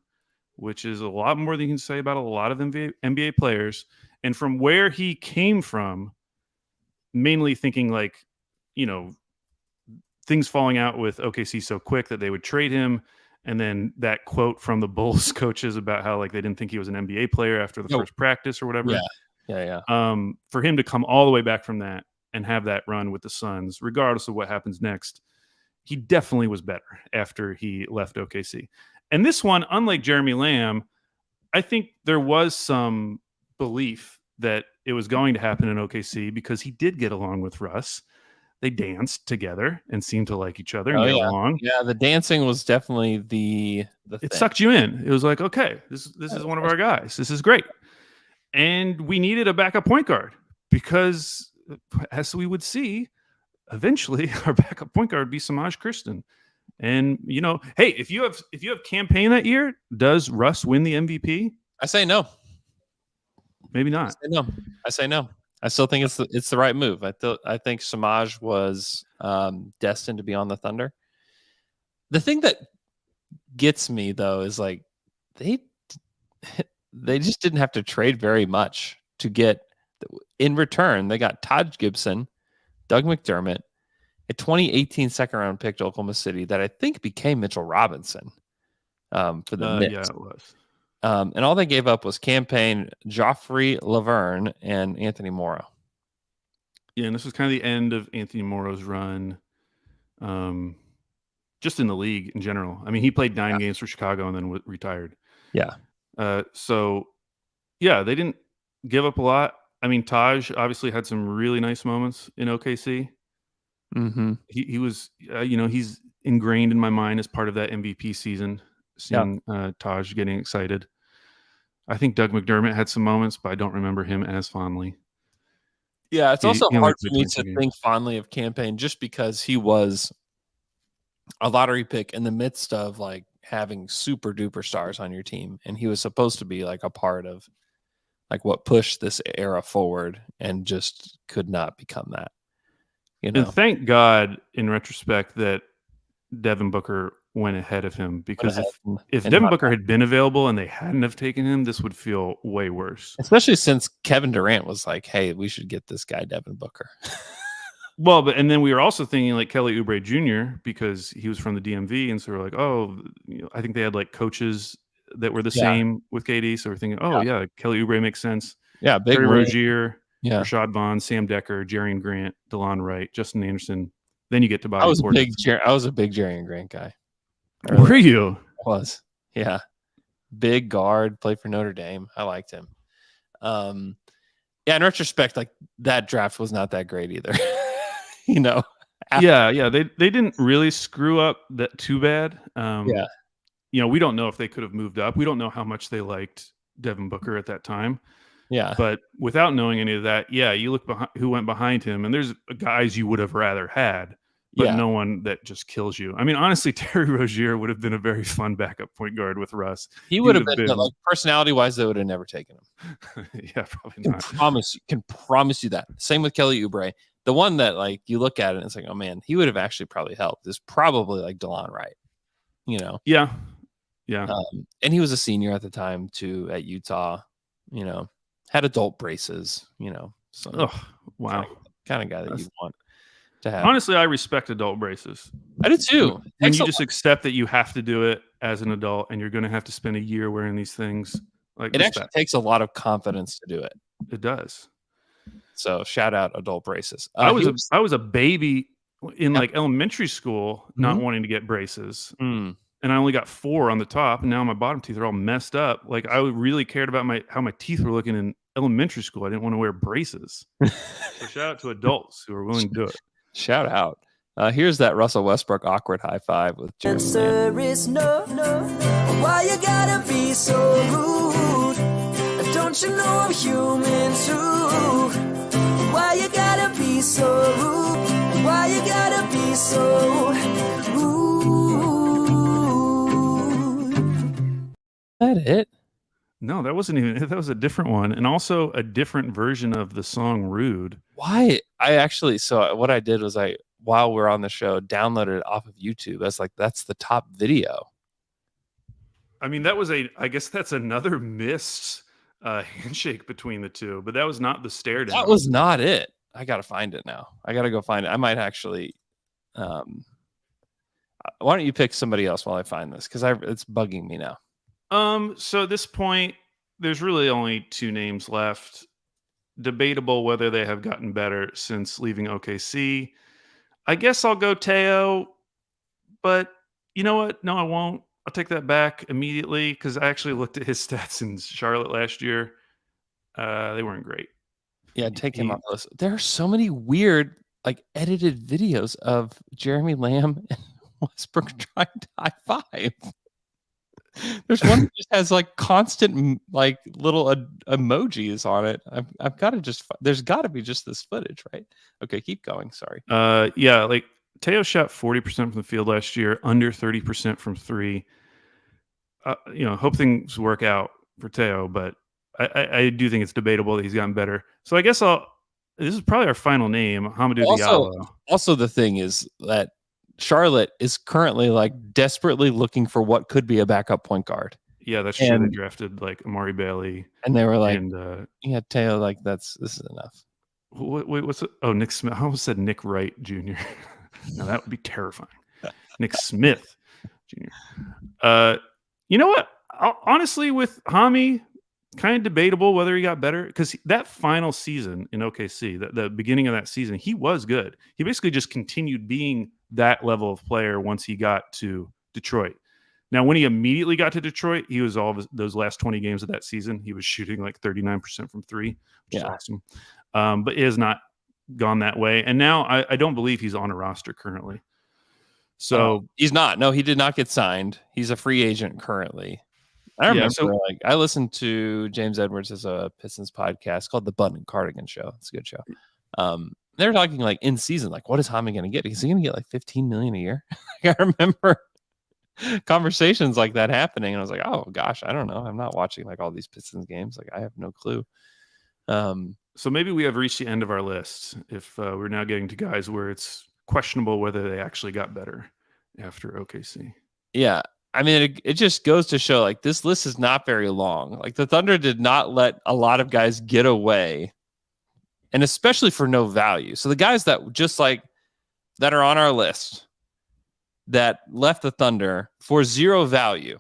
S8: which is a lot more than you can say about a lot of NBA players. And from where he came from, mainly thinking like, things falling out with OKC so quick that they would trade him. And then that quote from the Bulls coaches about how like they didn't think he was an NBA player after the first practice or whatever.
S6: Yeah.
S8: For him to come all the way back from that and have that run with the Suns, regardless of what happens next, he definitely was better after he left OKC. And this one, unlike Jeremy Lamb, I think there was some belief that it was going to happen in OKC because he did get along with Russ. They danced together and seemed to like each other and get along.
S6: Yeah, the dancing was definitely the
S8: it
S6: thing.
S8: Sucked you in. It was like, okay, this is one of our guys. This is great. And we needed a backup point guard because, as we would see, eventually our backup point guard would be Samaj Kristen. And hey, if you have Campaign that year, does Russ win the MVP?
S6: I say no.
S8: Maybe not.
S6: I say no. I still think it's the right move. I think Samaj was destined to be on the Thunder. The thing that gets me though is like they just didn't have to trade very much to get. In return, they got Taj Gibson, Doug McDermott, a 2018 second-round pick to Oklahoma City that I think became Mitchell Robinson for the Knicks.
S8: Yeah, it was.
S6: And all they gave up was Campaign, Joffrey Laverne, and Anthony Morrow.
S8: Yeah, and this was kind of the end of Anthony Morrow's run, just in the league in general. I mean, he played 9 games for Chicago and then retired.
S6: Yeah.
S8: So, yeah, they didn't give up a lot. I mean, Taj obviously had some really nice moments in OKC.
S6: Mm-hmm.
S8: He was, he's ingrained in my mind as part of that MVP season, seeing Taj getting excited. I think Doug McDermott had some moments, but I don't remember him as fondly.
S6: Yeah, it's also hard for me to think fondly of Campaign just because he was a lottery pick in the midst of like having super duper stars on your team. And he was supposed to be like a part of like what pushed this era forward and just could not become that.
S8: And thank God in retrospect that Devin Booker went ahead of him, because if Devin Booker had been available and they hadn't have taken him, this would feel way worse.
S6: Especially since Kevin Durant was like, hey, we should get this guy Devin Booker.
S8: Well, and then we were also thinking like Kelly Oubre Jr. because he was from the DMV, and so we're like, oh, I think they had like coaches that were the same with KD, so we're thinking, oh yeah, Kelly Oubre makes sense.
S6: Yeah, big
S8: Terry Rozier,
S6: yeah,
S8: Rashad Vaughn, Sam Decker, Jerian Grant, DeLon Wright, Justin Anderson. Then you get to Bobby
S6: I was
S8: Portis.
S6: a big Jerian Grant guy.
S8: Were you?
S6: I was, yeah. Big guard, played for Notre Dame. I liked him. Yeah, in retrospect, like that draft was not that great either.
S8: Yeah, they didn't really screw up that too bad. We don't know if they could have moved up. We don't know how much they liked Devin Booker at that time.
S6: Yeah,
S8: but without knowing any of that, you look behind who went behind him, and there's guys you would have rather had, but no one that just kills you. I mean, honestly, Terry Rozier would have been a very fun backup point guard with Russ.
S6: He would have been like personality-wise, they would have never taken him.
S8: Yeah, probably not.
S6: Can promise you that. Same with Kelly Oubre. The one that like you look at it and it's like, oh man, he would have actually probably helped. Is probably like DeLon Wright.
S8: Yeah.
S6: And he was a senior at the time too at Utah. Had adult braces. So
S8: wow,
S6: kind of guy that you want to have.
S8: Honestly, I respect adult braces.
S6: I do too.
S8: And you just accept that you have to do it as an adult, and you're going to have to spend a year wearing these things. Like
S6: it actually takes a lot of confidence to do it.
S8: It does.
S6: So shout out adult braces.
S8: I was a baby in like elementary school, not wanting to get braces. And I only got 4 on the top, and now my bottom teeth are all messed up. Like I really cared about how my teeth were looking in elementary school. I didn't want to wear braces. So shout out to adults who are willing to do it.
S6: Shout out. Here's that Russell Westbrook awkward high five with Jeremy.
S10: Answer is no. Why you gotta be so rude? Don't you know I'm human too? Why you gotta be so rude? Why you gotta be so rude?
S6: Is that it?
S8: No, that wasn't even. That was a different one, and also a different version of the song "Rude."
S6: Why? What I did was while we're on the show, downloaded it off of YouTube. That's the top video.
S8: I mean, I guess that's another missed handshake between the two, but that was not the stare down.
S6: That was not it. I gotta find it now. I gotta go find it. I might actually. Why don't you pick somebody else while I find this? Because it's bugging me now.
S8: So at this point, there's really only two names left. Debatable whether they have gotten better since leaving OKC. I guess I'll go Teo, but you know what? No, I won't. I'll take that back immediately because I actually looked at his stats in Charlotte last year. They weren't great.
S6: Yeah, take him off the list. There are so many weird, edited videos of Jeremy Lamb and Westbrook trying to high five. There's one that just has constant little emojis on it. I've got to there's got to be just this footage, right? Okay, keep going. Sorry.
S8: Yeah, Teo shot 40% from the field last year, under 30% from three. Hope things work out for Teo, but I do think it's debatable that he's gotten better. So I guess this is probably our final name, Hamidou Diallo.
S6: Also, the thing is that Charlotte is currently desperately looking for what could be a backup point guard.
S8: Yeah, that's true. They drafted Amari Bailey,
S6: and they were yeah, Teo, this is enough.
S8: Wait, what's it? Oh, Nick Smith. I almost said Nick Wright Jr. Now that would be terrifying. Nick Smith Jr. You know what? Honestly, with Hami, kind of debatable whether he got better because that final season in OKC, the beginning of that season, he was good. He basically just continued being that level of player once he got to Detroit. Now, when he immediately got to Detroit, he was those last 20 games of that season. He was shooting 39% from three, which is awesome. But it has not gone that way. And now I don't believe he's on a roster currently. So
S6: he's not. No, he did not get signed. He's a free agent currently. I remember, I listened to James Edwards as a Pistons podcast called The Bud and Cardigan Show. It's a good show. They're talking in season, what is Hami going to get? Is he going to get $15 million a year? I remember conversations like that happening, and I was like, oh gosh, I don't know. I'm not watching all these Pistons games. I have no clue.
S8: So maybe we have reached the end of our list if we're now getting to guys where it's questionable whether they actually got better after OKC.
S6: Yeah. I mean, it just goes to show this list is not very long. The Thunder did not let a lot of guys get away, and especially for no value. So the guys that just that are on our list that left the Thunder for zero value,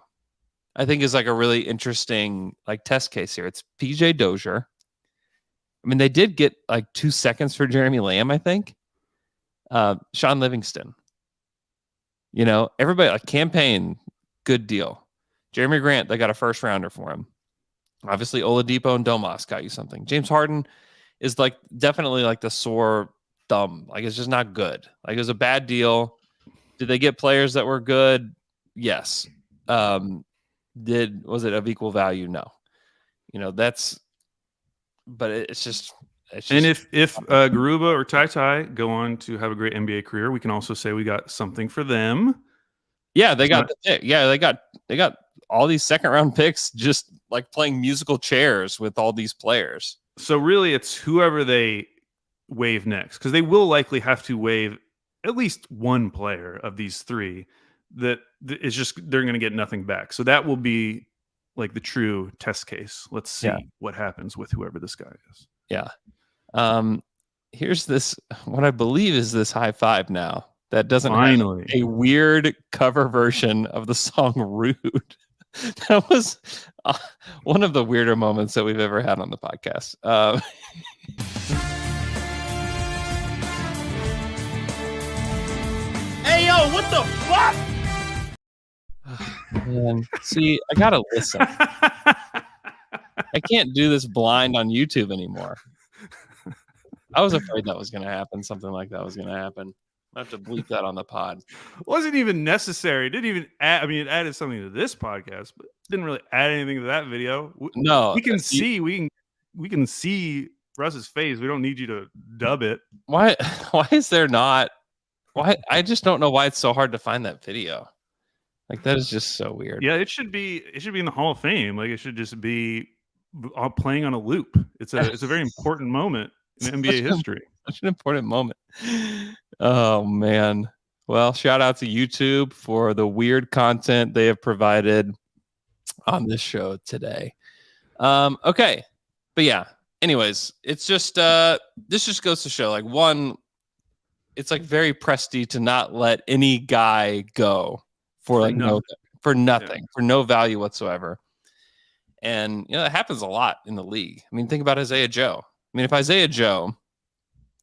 S6: I think is a really interesting test case here. It's PJ Dozier. I mean, they did get 2 seconds for Jeremy Lamb, I think. Sean Livingston. Everybody campaign. Good deal. Jeremy Grant, they got a first rounder for him. Obviously, Oladipo and Domas got you something. James Harden is definitely the sore thumb. It's just not good. It was a bad deal. Did they get players that were good? Yes. Was it of equal value? No. But it's just.
S8: And if Garuba or Tai go on to have a great NBA career, we can also say we got something for them.
S6: Yeah, they got the pick. Yeah, they got all these second round picks just playing musical chairs with all these players.
S8: So really it's whoever they waive next, because they will likely have to waive at least one player of these three that is just they're going to get nothing back. So that will be the true test case. Let's see what happens with whoever this guy is.
S6: Yeah. Here's what I believe is this high five now. That doesn't
S8: finally
S6: have a weird cover version of the song Rude. That was one of the weirder moments that we've ever had on the podcast.
S7: Hey, yo, what the fuck?
S6: Man, see, I gotta listen. I can't do this blind on YouTube anymore. I was afraid that was going to happen. Something like that was going to happen. I have to bleep that on the pod.
S8: Wasn't even necessary. It didn't even add. I mean, it added something to this podcast, but didn't really add anything to that video.
S6: No,
S8: we can see. We can see Russ's face. We don't need you to dub it.
S6: Why is there not? Why? I just don't know why it's so hard to find that video. Like that is just so weird.
S8: Yeah, it should be in the Hall of Fame. Like it should just be playing on a loop. It's a very important moment in NBA history.
S6: Such an important moment. Oh man. Well, shout out to YouTube for the weird content they have provided on this show today. Okay. But yeah, anyways, it's just this just goes to show, like, one, it's like very presty to not let any guy go for like nothing, for no value whatsoever. And that happens a lot in the league. I mean, think about Isaiah Joe. I mean,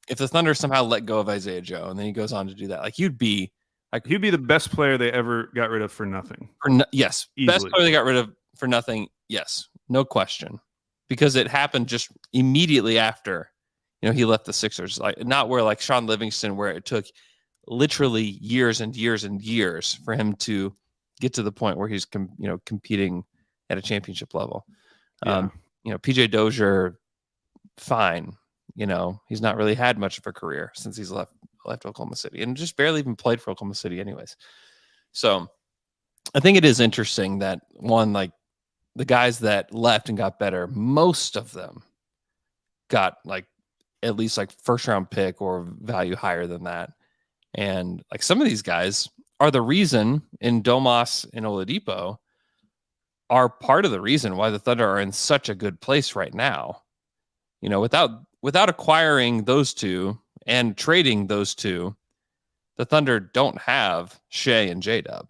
S6: if the Thunder somehow let go of Isaiah Joe and then he goes on to do that, like he'd be
S8: the best player they ever got rid of for nothing.
S6: Yes, easily. Best player they got rid of for nothing. Yes, no question, because it happened just immediately after he left the Sixers. Like not where like Sean Livingston, where it took literally years and years and years for him to get to the point where he's competing at a championship level.
S8: Yeah.
S6: PJ Dozier, fine. He's not really had much of a career since he's left Oklahoma City, and just barely even played for Oklahoma City anyways. So I think it is interesting that one, like the guys that left and got better, most of them got like at least like first round pick or value higher than that. And like some of these guys are the reason, in Domas and Oladipo, are part of the reason why the Thunder are in such a good place right now. Without acquiring those two and trading those two, the Thunder don't have Shea and J-Dub.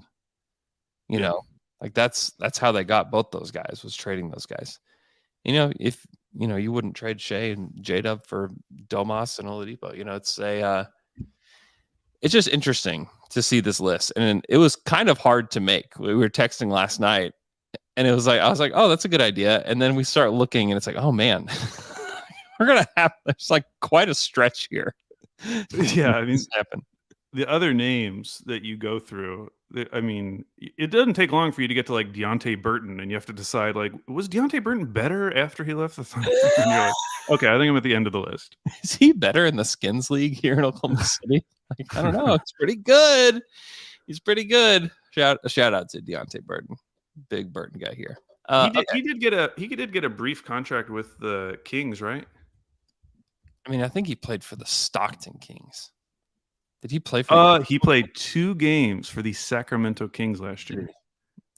S6: Like that's how they got both those guys, was trading those guys. If you wouldn't trade Shea and J-Dub for Domas and Oladipo. It's just interesting to see this list, and it was kind of hard to make. We were texting last night, and I was like, oh, that's a good idea. And then we start looking, and it's like, oh man, we're gonna have there's like quite a stretch here.
S8: Yeah, I mean, the other names that you go through, I mean, it doesn't take long for you to get to like Deonte Burton, and you have to decide, like, was Deonte Burton better after he left the Thunder? And you're like, okay, I think I'm at the end of the list.
S6: Is he better in the Skins League here in Oklahoma City? Like, I don't know. It's pretty good. He's pretty good. Shout out to Deonte Burton, big Burton guy here.
S8: He did get a brief contract with the Kings, right?
S6: I mean, I think he played for the Stockton Kings. Did he play for?
S8: He played 2 games for the Sacramento Kings last year.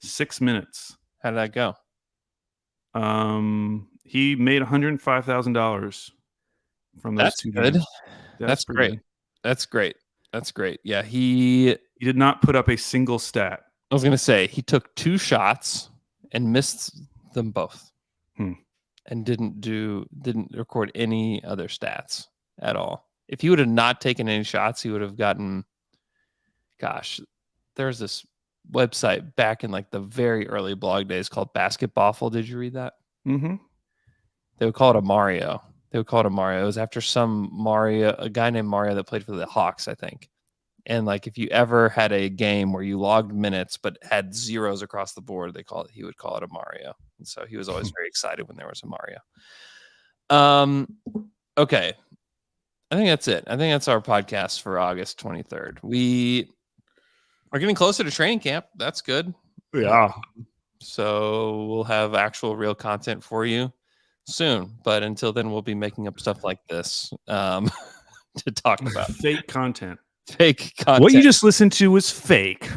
S8: 6 minutes.
S6: How did that go?
S8: He made $105,000 from those 2 games.
S6: That's great. Good. That's great. That's great. Yeah, he
S8: did not put up a single stat.
S6: I was gonna say he took 2 shots and missed them both, and didn't record any other stats at all. If he would have not taken any shots, he would have gotten. Gosh, there's this website back in like the very early blog days called Basketball. Did you read that?
S8: Mm-hmm.
S6: They would call it a Mario. It was after a guy named Mario that played for the Hawks, I think. And like if you ever had a game where you logged minutes but had zeros across the board, he would call it a Mario. And so he was always very excited when there was a Mario. Okay. I think that's it. I think that's our podcast for August 23rd. We are getting closer to training camp. That's good.
S8: Yeah.
S6: So we'll have actual real content for you soon, but until then we'll be making up stuff like this to talk about.
S8: Fake content.
S6: What
S8: you just listened to was fake.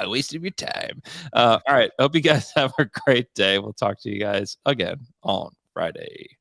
S6: Wasted your time. All right, hope you guys have a great day. We'll talk to you guys again on Friday.